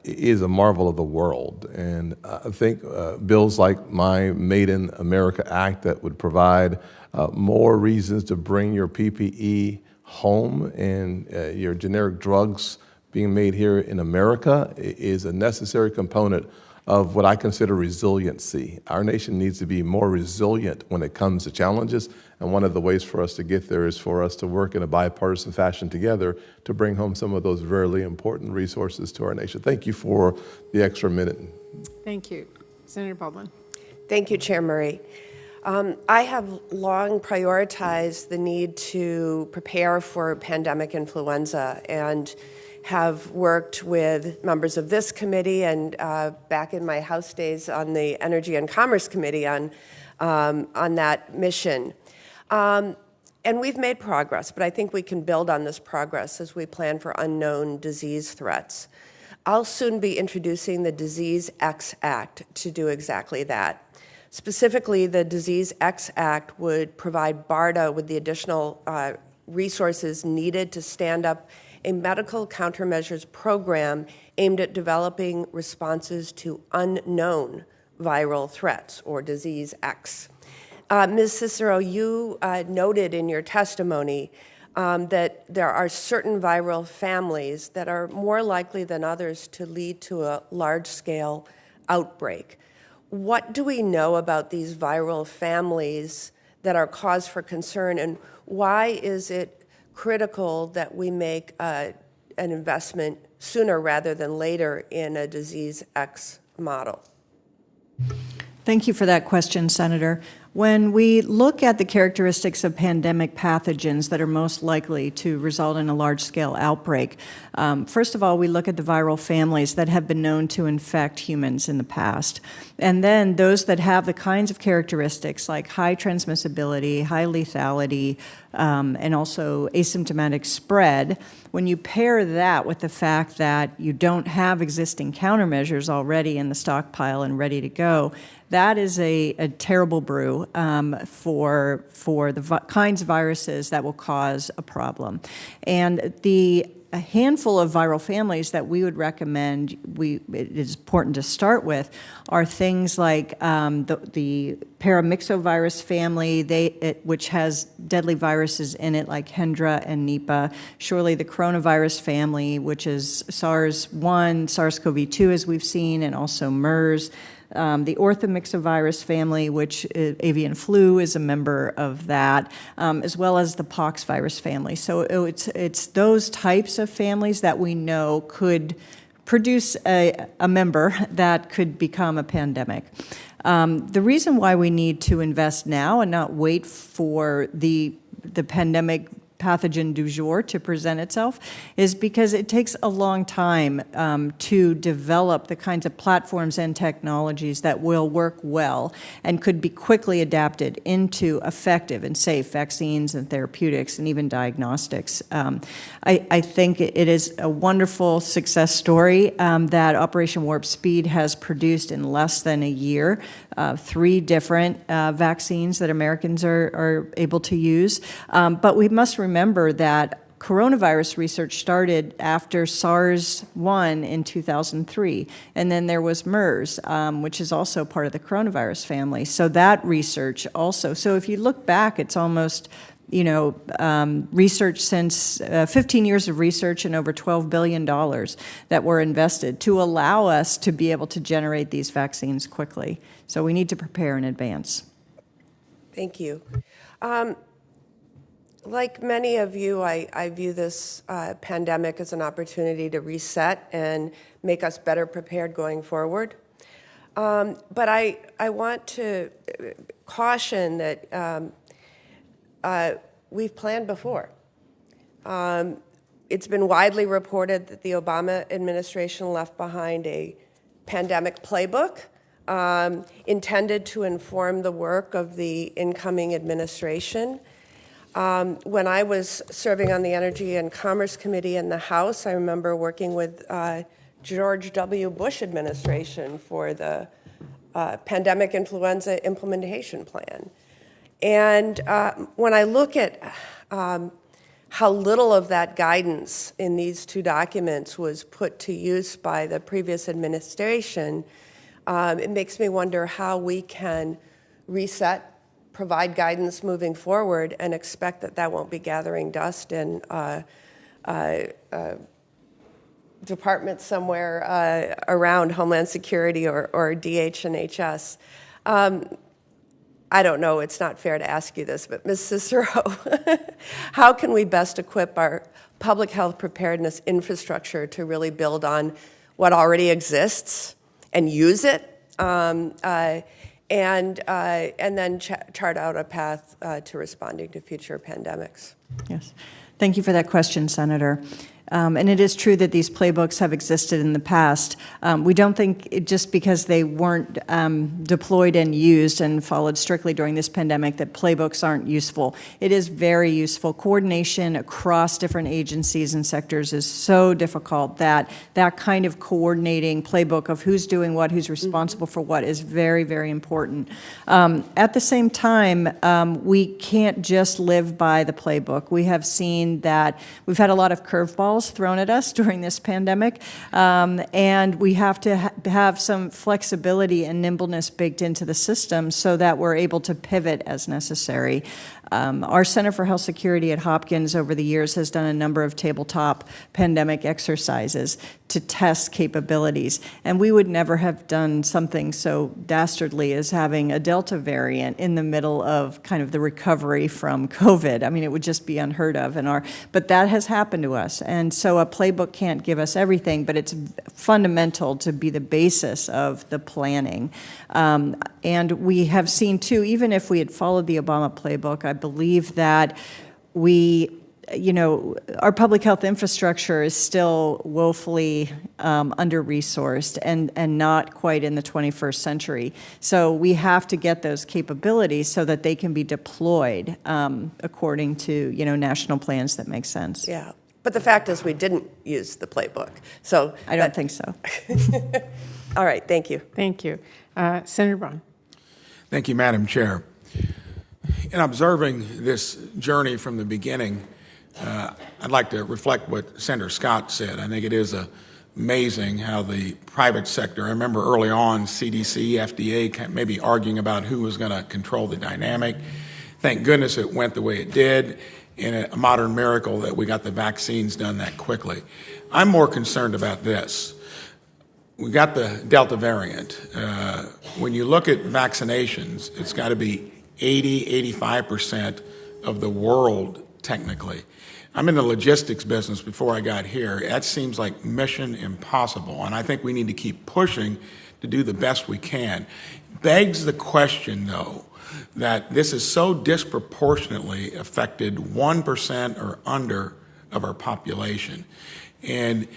is a marvel of the world. And I think bills like my Made in America Act that would provide more reasons to bring your PPE home and your generic drugs being made here in America is a necessary component of what I consider resiliency. Our nation needs to be more resilient when it comes to challenges, and one of the ways for us to get there is for us to work in a bipartisan fashion together to bring home some of those really important resources to our nation. Thank you for the extra minute. Thank you. Senator Baldwin. Thank you, Chair Murray. I have long prioritized the need to prepare for pandemic influenza and have worked with members of this committee and back in my House days on the Energy and Commerce Committee on that mission. And And we've made progress, but I think we can build on this progress as we plan for unknown disease threats. I'll soon be introducing the Disease X Act to do exactly that. Specifically, the Disease X Act would provide BARDA with the additional resources needed to stand up a medical countermeasures program aimed at developing responses to unknown viral threats, or Disease X. Ms. Cesaro, you noted in your testimony that there are certain viral families that are more likely than others to lead to a large-scale outbreak. What do we know about these viral families that are cause for concern, and why is it critical that we make an investment sooner rather than later in a Disease X model? Thank you for that question, Senator. When we look at the characteristics of pandemic pathogens that are most likely to result in a large-scale outbreak, first of all, we look at the viral families that have been known to infect humans in the past. And then those that have the kinds of characteristics like high transmissibility, high lethality, and also asymptomatic spread. When you pair that with the fact that you don't have existing countermeasures already in the stockpile and ready to go, that is a terrible brew for the kinds of viruses that will cause a problem. And a handful of viral families that we would recommend, it is important to start with, are things like the paramyxovirus family, which has deadly viruses in it like Hendra and Nipah. Surely the coronavirus family, which is SARS-1, SARS-CoV-2 as we've seen, and also MERS. The orthomyxovirus family, which avian flu is a member of that, as well as the poxvirus family. So it's those types of families that we know could produce a member that could become a pandemic. The reason why we need to invest now and not wait for the pandemic pathogen du jour to present itself is because it takes a long time to develop the kinds of platforms and technologies that will work well and could be quickly adapted into effective and safe vaccines and therapeutics and even diagnostics. I think it is a wonderful success story that Operation Warp Speed has produced in less than a year. 3 different vaccines that Americans are able to use. But we must remember that coronavirus research started after SARS-1 in 2003, and then there was MERS, which is also part of the coronavirus family. So that research also, so if you look back, it's almost research since 15 years of research and over $12 billion that were invested to allow us to be able to generate these vaccines quickly. So we need to prepare in advance. Thank you. Like many of you, I view this pandemic as an opportunity to reset and make us better prepared going forward. But I want to caution that we've planned before. It's been widely reported that the Obama administration left behind a pandemic playbook intended to inform the work of the incoming administration. When I was serving on the Energy and Commerce Committee in the House, I remember working with George W. Bush administration for the pandemic influenza implementation plan. And when I look at how little of that guidance in these 2 documents was put to use by the previous administration, it makes me wonder how we can reset, provide guidance moving forward, and expect that that won't be gathering dust in departments somewhere around Homeland Security or DH&HS. I don't know, it's not fair to ask you this, but Ms. Cesaro, how can we best equip our public health preparedness infrastructure to really build on what already exists and use it, and then chart out a path to responding to future pandemics? Yes. Thank you for that question, Senator. And it is true that these playbooks have existed in the past. We don't think just because they weren't deployed and used and followed strictly during this pandemic that playbooks aren't useful. It is very useful. Coordination across different agencies and sectors is so difficult that that kind of coordinating playbook of who's doing what, who's responsible for what is very, very important. At the same time, we can't just live by the playbook. We have seen that we've had a lot of curveballs thrown at us during this pandemic, and we have to have some flexibility and nimbleness baked into the system so that we're able to pivot as necessary. Our Center for Health Security at Hopkins over the years has done a number of tabletop pandemic exercises to test capabilities, and we would never have done something so dastardly as having a Delta variant in the middle of kind of the recovery from COVID. I mean, it would just be unheard of. But that has happened to us, and so a playbook can't give us everything, but it's fundamental to be the basis of the planning. And we have seen, too, even if we had followed the Obama playbook, I believe that our public health infrastructure is still woefully under-resourced and not quite in the 21st century. So we have to get those capabilities so that they can be deployed according to, national plans that make sense. Yeah, but the fact is we didn't use the playbook. So I don't think so. All right, thank you. Thank you. Senator Braun. Thank you, Madam Chair. In observing this journey from the beginning, I'd like to reflect what Senator Scott said. I think it is amazing how the private sector, I remember early on CDC, FDA maybe arguing about who was going to control the dynamic. Thank goodness it went the way it did, and a modern miracle that we got the vaccines done that quickly. I'm more concerned about this. We got the Delta variant. When you look at vaccinations, it's got to be 85% of the world, technically. I'm in the logistics business before I got here. That seems like mission impossible, and I think we need to keep pushing to do the best we can. Begs the question, though, that this is so disproportionately affected 1% or under of our population. And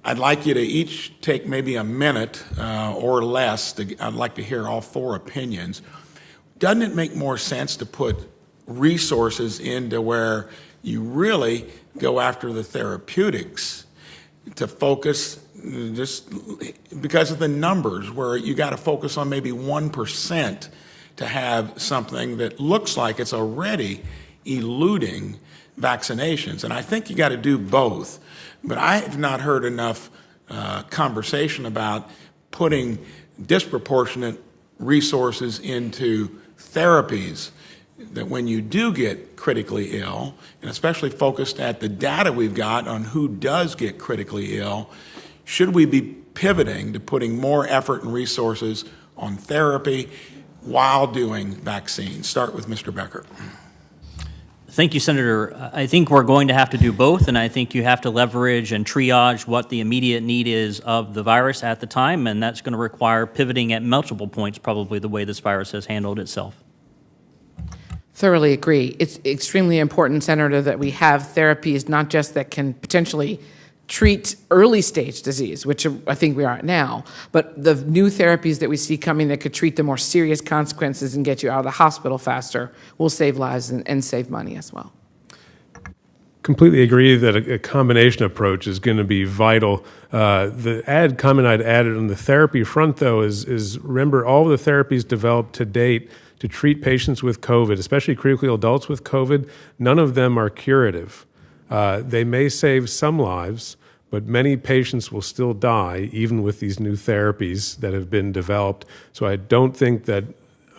I'd like you to each take maybe a minute or less. I'd like to hear all four opinions. Doesn't it make more sense to put resources into where you really go after the therapeutics to focus just because of the numbers where you got to focus on maybe 1% to have something that looks like it's already eluding vaccinations? And I think you got to do both. But I have not heard enough conversation about putting disproportionate resources into therapies that when you do get critically ill, and especially focused at the data we've got on who does get critically ill, should we be pivoting to putting more effort and resources on therapy while doing vaccines? Start with Mr. Becker. Thank you, Senator. I think we're going to have to do both, and I think you have to leverage and triage what the immediate need is of the virus at the time, and that's going to require pivoting at multiple points, probably the way this virus has handled itself. Thoroughly agree. It's extremely important, Senator, that we have therapies not just that can potentially treat early stage disease, which I think we are at now, but the new therapies that we see coming that could treat the more serious consequences and get you out of the hospital faster will save lives and save money as well. Completely agree that a combination approach is going to be vital. The comment I'd added on the therapy front, though, is remember all the therapies developed to date to treat patients with COVID, especially critically ill adults with COVID, none of them are curative. They may save some lives, but many patients will still die even with these new therapies that have been developed. So I don't think that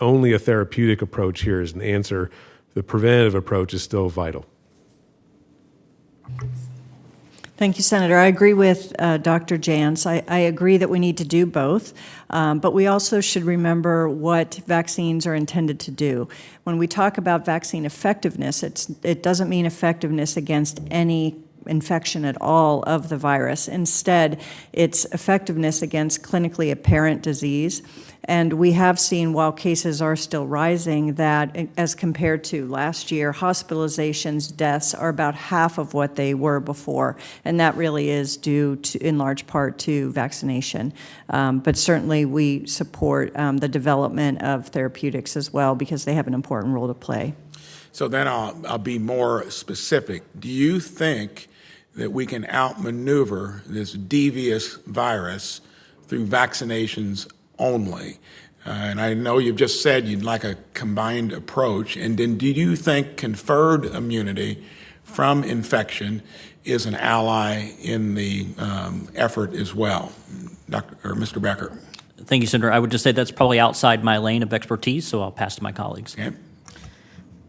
only a therapeutic approach here is an answer. The preventative approach is still vital. Thank you, Senator. I agree with Dr. Jantz. I agree that we need to do both, but we also should remember what vaccines are intended to do. When we talk about vaccine effectiveness, it doesn't mean effectiveness against any infection at all of the virus. Instead, it's effectiveness against clinically apparent disease. And we have seen, while cases are still rising, that as compared to last year, hospitalizations, deaths are about half of what they were before. And that really is due to, in large part, to vaccination. But certainly we support the development of therapeutics as well, because they have an important role to play. So then I'll be more specific. Do you think that we can outmaneuver this devious virus through vaccinations only? And I know you've just said you'd like a combined approach. And then do you think conferred immunity from infection is an ally in the effort as well? Mr. Becker. Thank you, Senator. I would just say that's probably outside my lane of expertise, so I'll pass to my colleagues. Okay.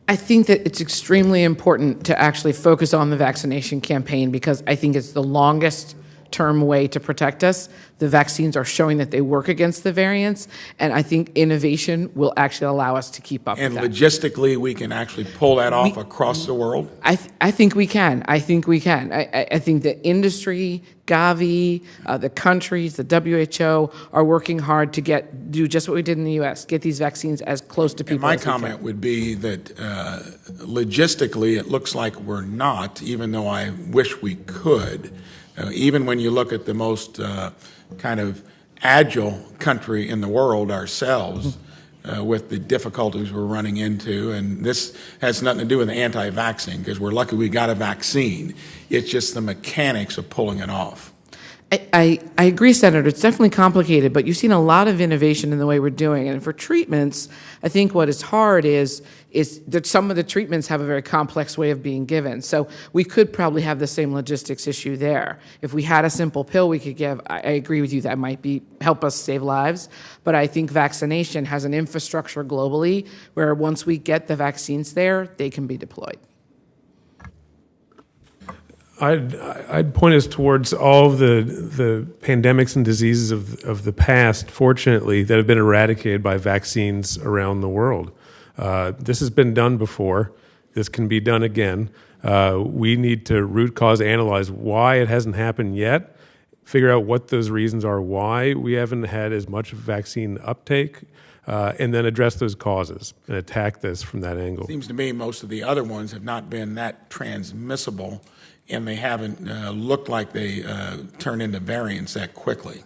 I think that it's extremely important to actually focus on the vaccination campaign, because I think it's the longest term way to protect us. The vaccines are showing that they work against the variants, and I think innovation will actually allow us to keep up And with that. logistically, we can actually pull that off across the world? I think we can. I think we can. I think the industry, Gavi, the countries, the WHO are working hard to do just what we did in the U.S., get these vaccines as close to people And my as we can. comment would be that logistically, it looks like we're not, even though I wish we could. Even when you look at the most kind of agile country in the world, ourselves, with the difficulties we're running into, and this has nothing to do with anti-vaccine, because we're lucky we got a vaccine. It's just the mechanics of pulling it off. I agree, Senator. It's definitely complicated, but you've seen a lot of innovation in the way we're doing it. And for treatments, I think what is hard is that some of the treatments have a very complex way of being given. So we could probably have the same logistics issue there. If we had a simple pill we could give, I agree with you, that might help us save lives. But I think vaccination has an infrastructure globally where once we get the vaccines there, they can be deployed. I'd point us towards all of the pandemics and diseases of the past, fortunately, that have been eradicated by vaccines around the world. This has been done before. This can be done again. We need to root cause analyze why it hasn't happened yet, figure out what those reasons are, why we haven't had as much vaccine uptake, and then address those causes and attack this from that angle. Seems to me most of the other ones have not been that transmissible, and they haven't looked like they turn into variants that quickly.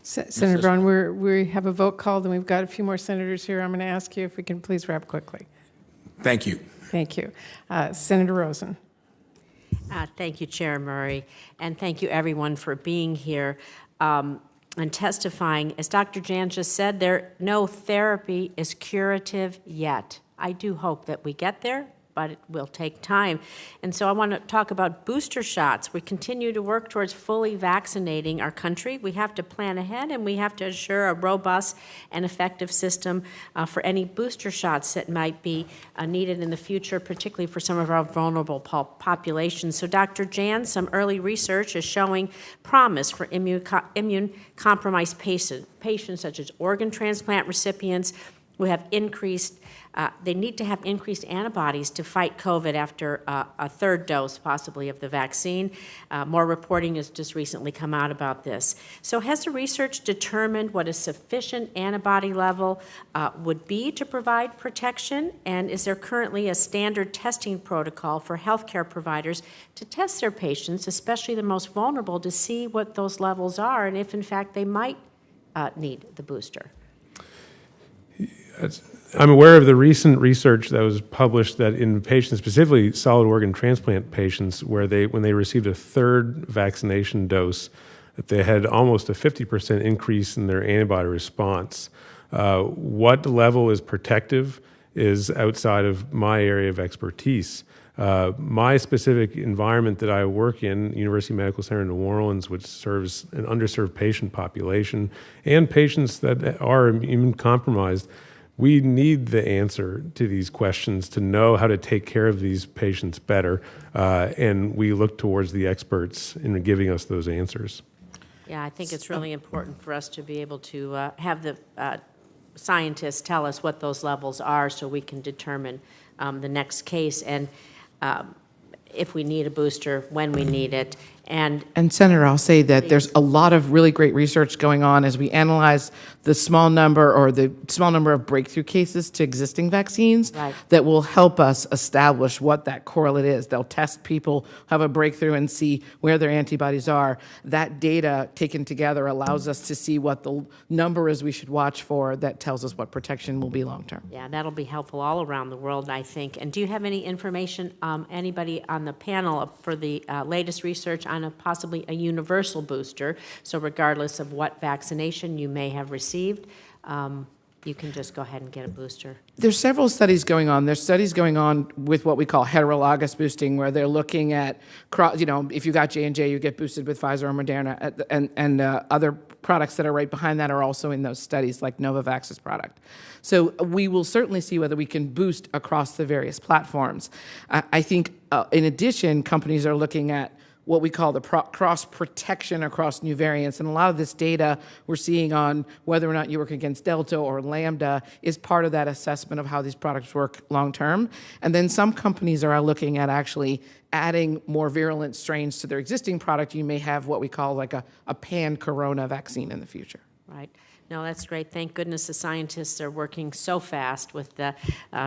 Senator Brown, we have a vote called, and we've got a few more senators here. I'm going to ask you if we can please wrap quickly. Thank you. Thank you. Senator Rosen. Thank you, Chair Murray, and thank you, everyone, for being here and testifying. As Dr. Jantz just said, no therapy is curative yet. I do hope that we get there, but it will take time. And so I want to talk about booster shots. We continue to work towards fully vaccinating our country. We have to plan ahead, and we have to ensure a robust and effective system for any booster shots that might be needed in the future, particularly for some of our vulnerable populations. So Dr. Jantz, some early research is showing promise for immune-compromised patients such as organ transplant recipients who have they need to have increased antibodies to fight COVID after a third dose, possibly, of the vaccine. More reporting has just recently come out about this. So has the research determined what a sufficient antibody level would be to provide protection? And is there currently a standard testing protocol for healthcare providers to test their patients, especially the most vulnerable, to see what those levels are and if, in fact, they might need the booster? I'm aware of the recent research that was published that in patients, specifically solid organ transplant patients, where when they received a third vaccination dose, that they had almost a 50% increase in their antibody response. What level is protective is outside of my area of expertise. My specific environment that I work in, University Medical Center in New Orleans, which serves an underserved patient population and patients that are immune compromised, we need the answer to these questions to know how to take care of these patients better, and we look towards the experts in giving us those answers. Yeah, I think it's really important for us to be able to have the scientists tell us what those levels are so we can determine the next case. And if we need a booster, when we need it. And Senator, I'll say that there's a lot of really great research going on as we analyze the small number of breakthrough cases to existing vaccines that will help us establish what that correlate is. They'll test people, have a breakthrough, and see where their antibodies are. That data taken together allows us to see what the number is we should watch for that tells us what protection will be long term. yeah, that'll be helpful all around the world, I think. And do you have any information, anybody on the panel, for the latest research on possibly a universal booster? So regardless of what vaccination you may have received, you can just go ahead and get a booster. There's several studies going on. There's studies going on with what we call heterologous boosting, where they're looking at, if you got J&J, you get boosted with Pfizer or Moderna, and other products that are right behind that are also in those studies, like Novavax's product. So we will certainly see whether we can boost across the various platforms. I think, in addition, companies are looking at what we call the cross protection across new variants. And a lot of this data we're seeing on whether or not you work against Delta or Lambda is part of that assessment of how these products work long term. And then some companies are looking at actually adding more virulent strains to their existing product. You may have what we call like a pan-corona vaccine in the future. Right. No, that's great. Thank goodness the scientists are working so fast with the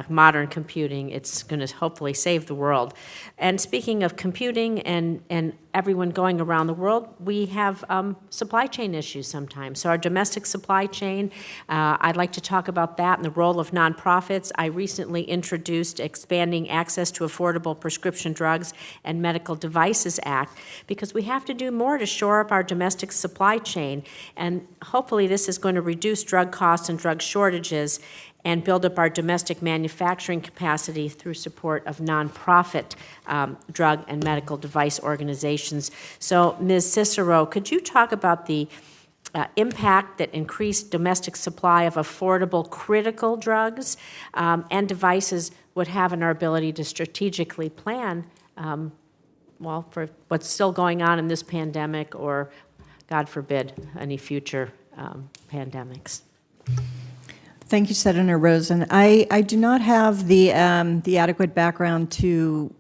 modern computing. It's going to hopefully save the world. And speaking of computing and everyone going around the world, we have supply chain issues sometimes. So our domestic supply chain, I'd like to talk about that and the role of nonprofits. I recently introduced Expanding Access to Affordable Prescription Drugs and Medical Devices Act, because we have to do more to shore up our domestic supply chain. And hopefully this is going to reduce drug costs and drug shortages and build up our domestic manufacturing capacity through support of nonprofit drug and medical device organizations. So, Ms. Cesaro, could you talk about the impact that increased domestic supply of affordable critical drugs and devices would have on our ability to strategically plan, well, for what's still going on in this pandemic or, God forbid, any future pandemics? Thank you, Senator Rosen. I do not have the adequate background to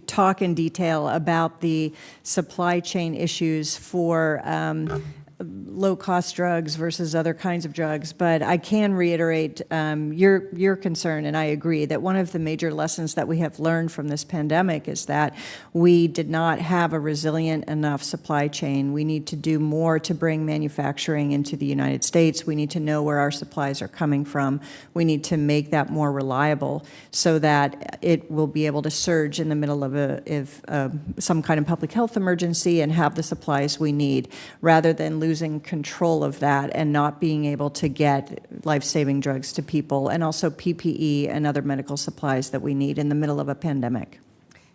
talk in detail about the supply chain issues for low-cost drugs versus other kinds of drugs, but I can reiterate your concern, and I agree that one of the major lessons that we have learned from this pandemic is that we did not have a resilient enough supply chain. We need to do more to bring manufacturing into the United States. We need to know where our supplies are coming from. We need to make that more reliable so that it will be able to surge in the middle of some kind of public health emergency and have the supplies we need, rather than losing control of that and not being able to get life-saving drugs to people, and also PPE and other medical supplies that we need in the middle of a pandemic.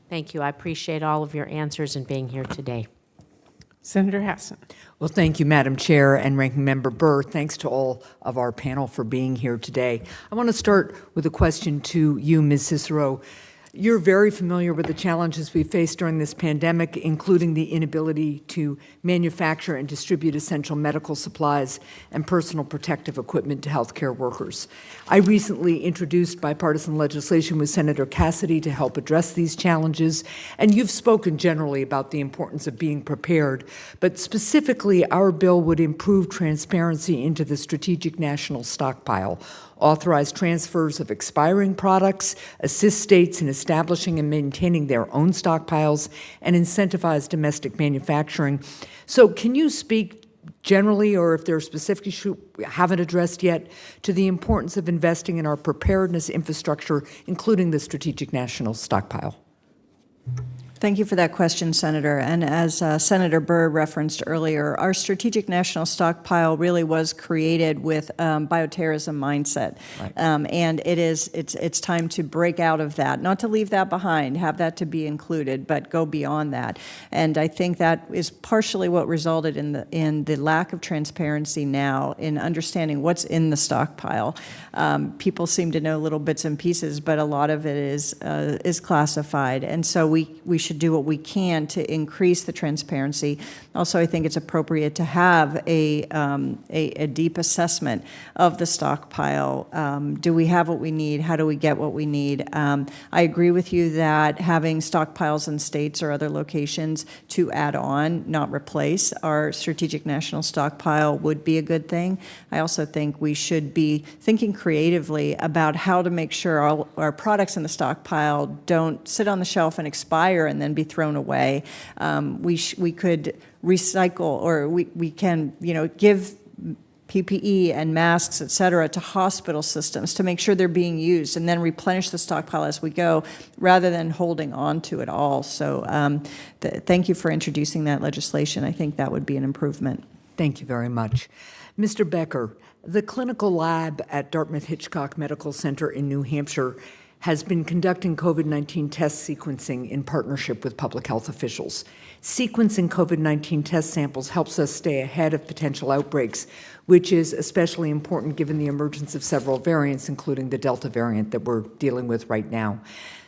Thank you. I appreciate all of your answers and being here today. Senator Hassan. Well, thank you, Madam Chair and Ranking Member Burr. Thanks to all of our panel for being here today. I want to start with a question to you, Ms. Cesaro. You're very familiar with the challenges we faced during this pandemic, including the inability to manufacture and distribute essential medical supplies and personal protective equipment to healthcare workers. I recently introduced bipartisan legislation with Senator Cassidy to help address these challenges, and you've spoken generally about the importance of being prepared, but specifically our bill would improve transparency into the Strategic National Stockpile, authorize transfers of expiring products, assist states in establishing and maintaining their own stockpiles, and incentivize domestic manufacturing. So can you speak generally, or if there are specific issues we haven't addressed yet, to the importance of investing in our preparedness infrastructure, including the Strategic National Stockpile? Thank you for that question, Senator. And as Senator Burr referenced earlier, our Strategic National Stockpile really was created with bioterrorism mindset. Right. And it's time to break out of that, not to leave that behind, have that to be included, but go beyond that. And I think that is partially what resulted in the lack of transparency now in understanding what's in the stockpile. People seem to know little bits and pieces, but a lot of it is classified. And so we should should do what we can to increase the transparency. Also, I think it's appropriate to have a deep assessment of the stockpile. Do we have what we need? How do we get what we need? I agree with you that having stockpiles in states or other locations to add on, not replace, our strategic national stockpile would be a good thing. I also think we should be thinking creatively about how to make sure all our products in the stockpile don't sit on the shelf and expire and then be thrown away. We could recycle, or we can, give PPE and masks, et cetera, to hospital systems to make sure they're being used, and then replenish the stockpile as we go, rather than holding on to it all. So thank you for introducing that legislation. I think that would be an improvement. Thank you very much. Mr. Becker, the clinical lab at Dartmouth-Hitchcock Medical Center in New Hampshire has been conducting COVID-19 test sequencing in partnership with public health officials. Sequencing COVID-19 test samples helps us stay ahead of potential outbreaks, which is especially important given the emergence of several variants, including the Delta variant that we're dealing with right now.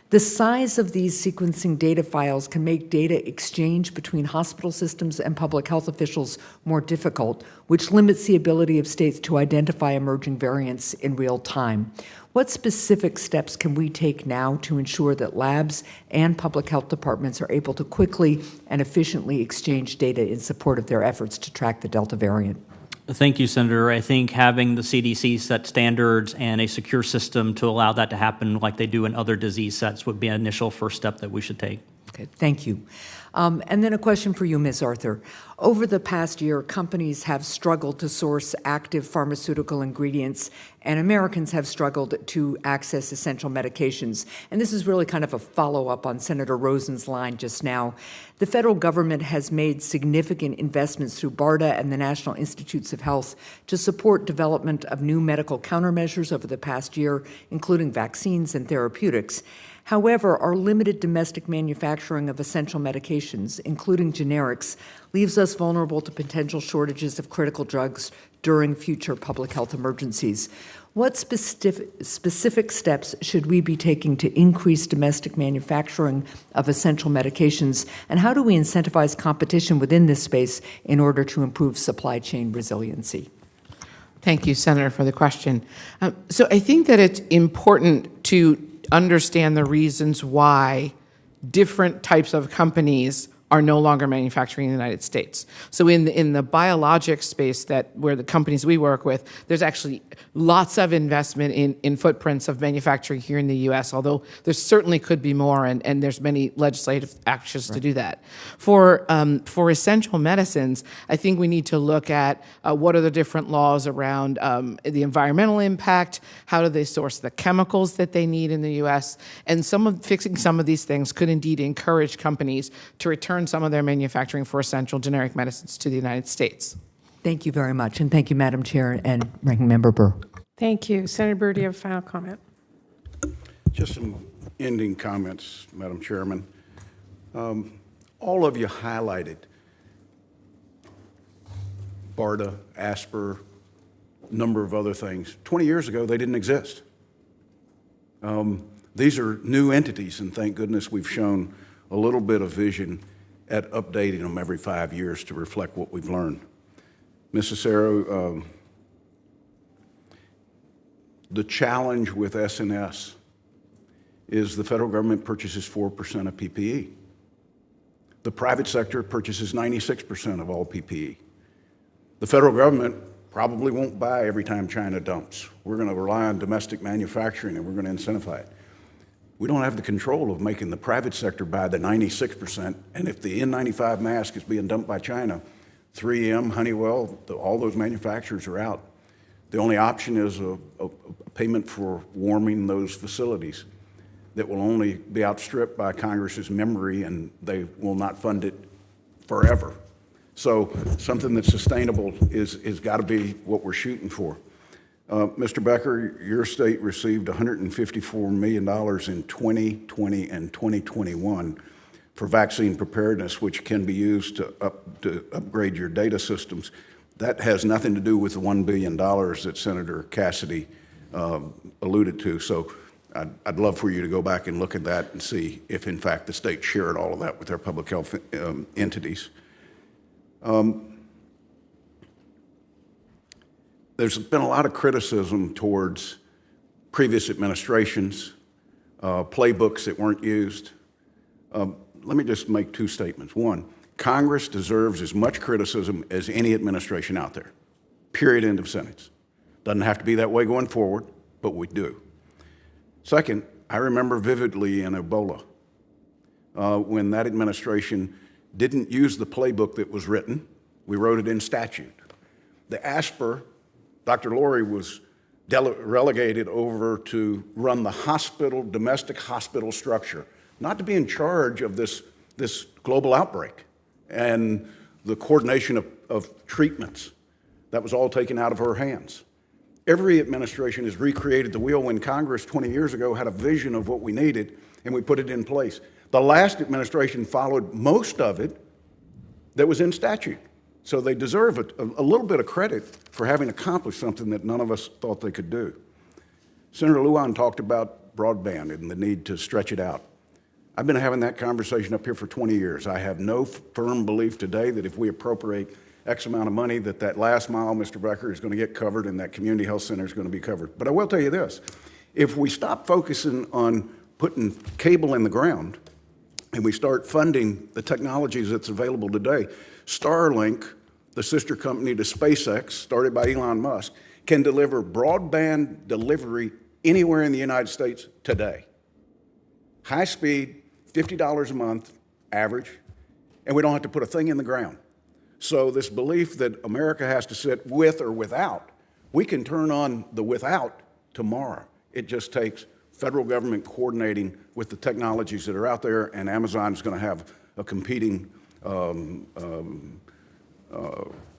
The size of these sequencing data files can make data exchange between hospital systems and public health officials more difficult, which limits the ability of states to identify emerging variants in real time. What specific steps can we take now to ensure that labs and public health departments are able to quickly and efficiently exchange data in support of their efforts to track the Delta variant? Thank you, Senator. I think having the CDC set standards and a secure system to allow that to happen like they do in other disease sets would be an initial first step that we should take. Okay, thank you. And then a question for you, Ms. Arthur. Over the past year, companies have struggled to source active pharmaceutical ingredients, and Americans have struggled to access essential medications. And this is really kind of a follow-up on Senator Rosen's line just now. The federal government has made significant investments through BARDA and the National Institutes of Health to support development of new medical countermeasures over the past year, including vaccines and therapeutics. However, our limited domestic manufacturing of essential medications, including generics, leaves us vulnerable to potential shortages of critical drugs during future public health emergencies. What specific steps should we be taking to increase domestic manufacturing of essential medications, and how do we incentivize competition within this space in order to improve supply chain resiliency? Thank you, Senator, for the question. So I think that it's important to understand the reasons why different types of companies are no longer manufacturing in the United States. So in the biologic space where the companies we work with, there's actually lots of investment in footprints of manufacturing here in the U.S., although there certainly could be more, and there's many legislative actions to do that. For essential medicines, I think we need to look at what are the different laws around the environmental impact, how do they source the chemicals that they need in the U.S., and fixing some of these things could indeed encourage companies to return some of their manufacturing for essential generic medicines to the United States. Thank you very much, and thank you, Madam Chair and Ranking Member Burr. Thank you. Senator Burr, do you have a final comment? Just some ending comments, Madam Chairman. All of you highlighted BARDA, ASPR, a number of other things. 20 years ago, they didn't exist. These are new entities, and thank goodness we've shown a little bit of vision at updating them every 5 years to reflect what we've learned. Ms. Cesaro, the challenge with SNS is the federal government purchases 4% of PPE. The private sector purchases 96% of all PPE. The federal government probably won't buy every time China dumps. We're going to rely on domestic manufacturing, and we're going to incentivize it. We don't have the control of making the private sector buy the 96%, and if the N95 mask is being dumped by China, 3M, Honeywell, all those manufacturers are out. The only option is a payment for warming those facilities that will only be outstripped by Congress's memory, and they will not fund it forever. So something that's sustainable is got to be what we're shooting for. Mr. Becker, your state received $154 million in 2020 and 2021 for vaccine preparedness, which can be used to upgrade your data systems. That has nothing to do with the $1 billion that Senator Cassidy alluded to. So I'd love for you to go back and look at that and see if, in fact, the state shared all of that with their public health entities. There's been a lot of criticism towards previous administrations, playbooks that weren't used. Let me just make two statements. One, Congress deserves as much criticism as any administration out there. Period, end of sentence. Doesn't have to be that way going forward, but we do. Second, I remember vividly in Ebola when that administration didn't use the playbook that was written. We wrote it in statute. The ASPR, Dr. Lori was relegated over to run the hospital, domestic hospital structure, not to be in charge of this global outbreak and the coordination of treatments. That was all taken out of her hands. Every administration has recreated the wheel. When Congress 20 years ago had a vision of what we needed, and we put it in place. The last administration followed most of it that was in statute. So they deserve a little bit of credit for having accomplished something that none of us thought they could do. Senator Lujan talked about broadband and the need to stretch it out. I've been having that conversation up here for 20 years. I have no firm belief today that if we appropriate X amount of money that last mile, Mr. Becker, is going to get covered and that community health center is going to be covered. But I will tell you this, if we stop focusing on putting cable in the ground and we start funding the technologies that's available today, Starlink, the sister company to SpaceX, started by Elon Musk, can deliver broadband delivery anywhere in the United States today. High speed, $50 a month, average, and we don't have to put a thing in the ground. So this belief that America has to sit with or without, we can turn on the without tomorrow. It just takes federal government coordinating with the technologies that are out there, and Amazon's going to have a competing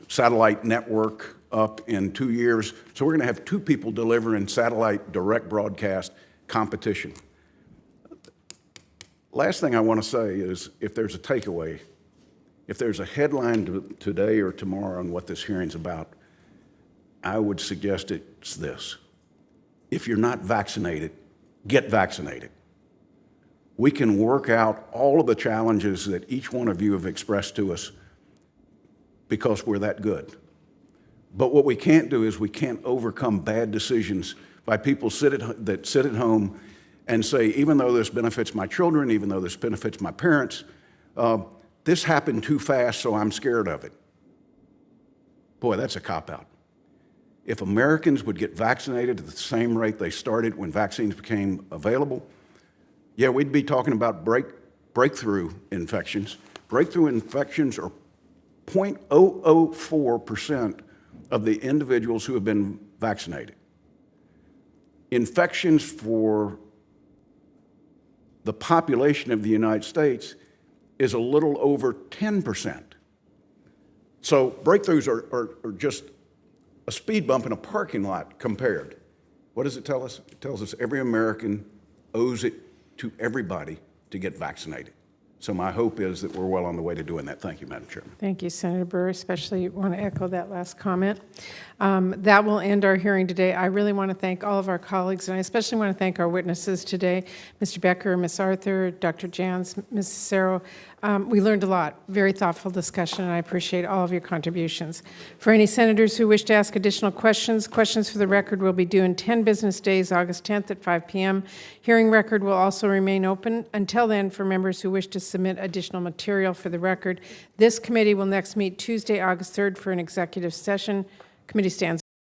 satellite network up in 2 years. So we're going to have two people delivering satellite direct broadcast competition. Last thing I want to say is, if there's a takeaway, if there's a headline today or tomorrow on what this hearing's about, I would suggest it's this. If you're not vaccinated, get vaccinated. We can work out all of the challenges that each one of you have expressed to us because we're that good. But what we can't do is we can't overcome bad decisions by people that sit at home and say, even though this benefits my children, even though this benefits my parents, this happened too fast, so I'm scared of it. Boy, that's a cop-out. If Americans would get vaccinated at the same rate they started when vaccines became available, yeah, we'd be talking about breakthrough infections. Breakthrough infections are 0.004% of the individuals who have been vaccinated. Infections for the population of the United States is a little over 10%. So breakthroughs are just a speed bump in a parking lot compared. What does it tell us? It tells us every American owes it to everybody to get vaccinated. So my hope is that we're well on the way to doing that. Thank you, Madam Chairman. Thank you, Senator Burr. Especially want to echo that last comment. That will end our hearing today. I really want to thank all of our colleagues, and I especially want to thank our witnesses today, Mr. Becker, Ms. Arthur, Dr. Jantz, Ms. Cesaro. We learned a lot. Very thoughtful discussion, and I appreciate all of your contributions. For any senators who wish to ask additional questions, questions for the record will be due in 10 business days, August 10th at 5 p.m. Hearing record will also remain open until then for members who wish to submit additional material for the record. This committee will next meet Tuesday, August 3rd for an executive session. Committee stands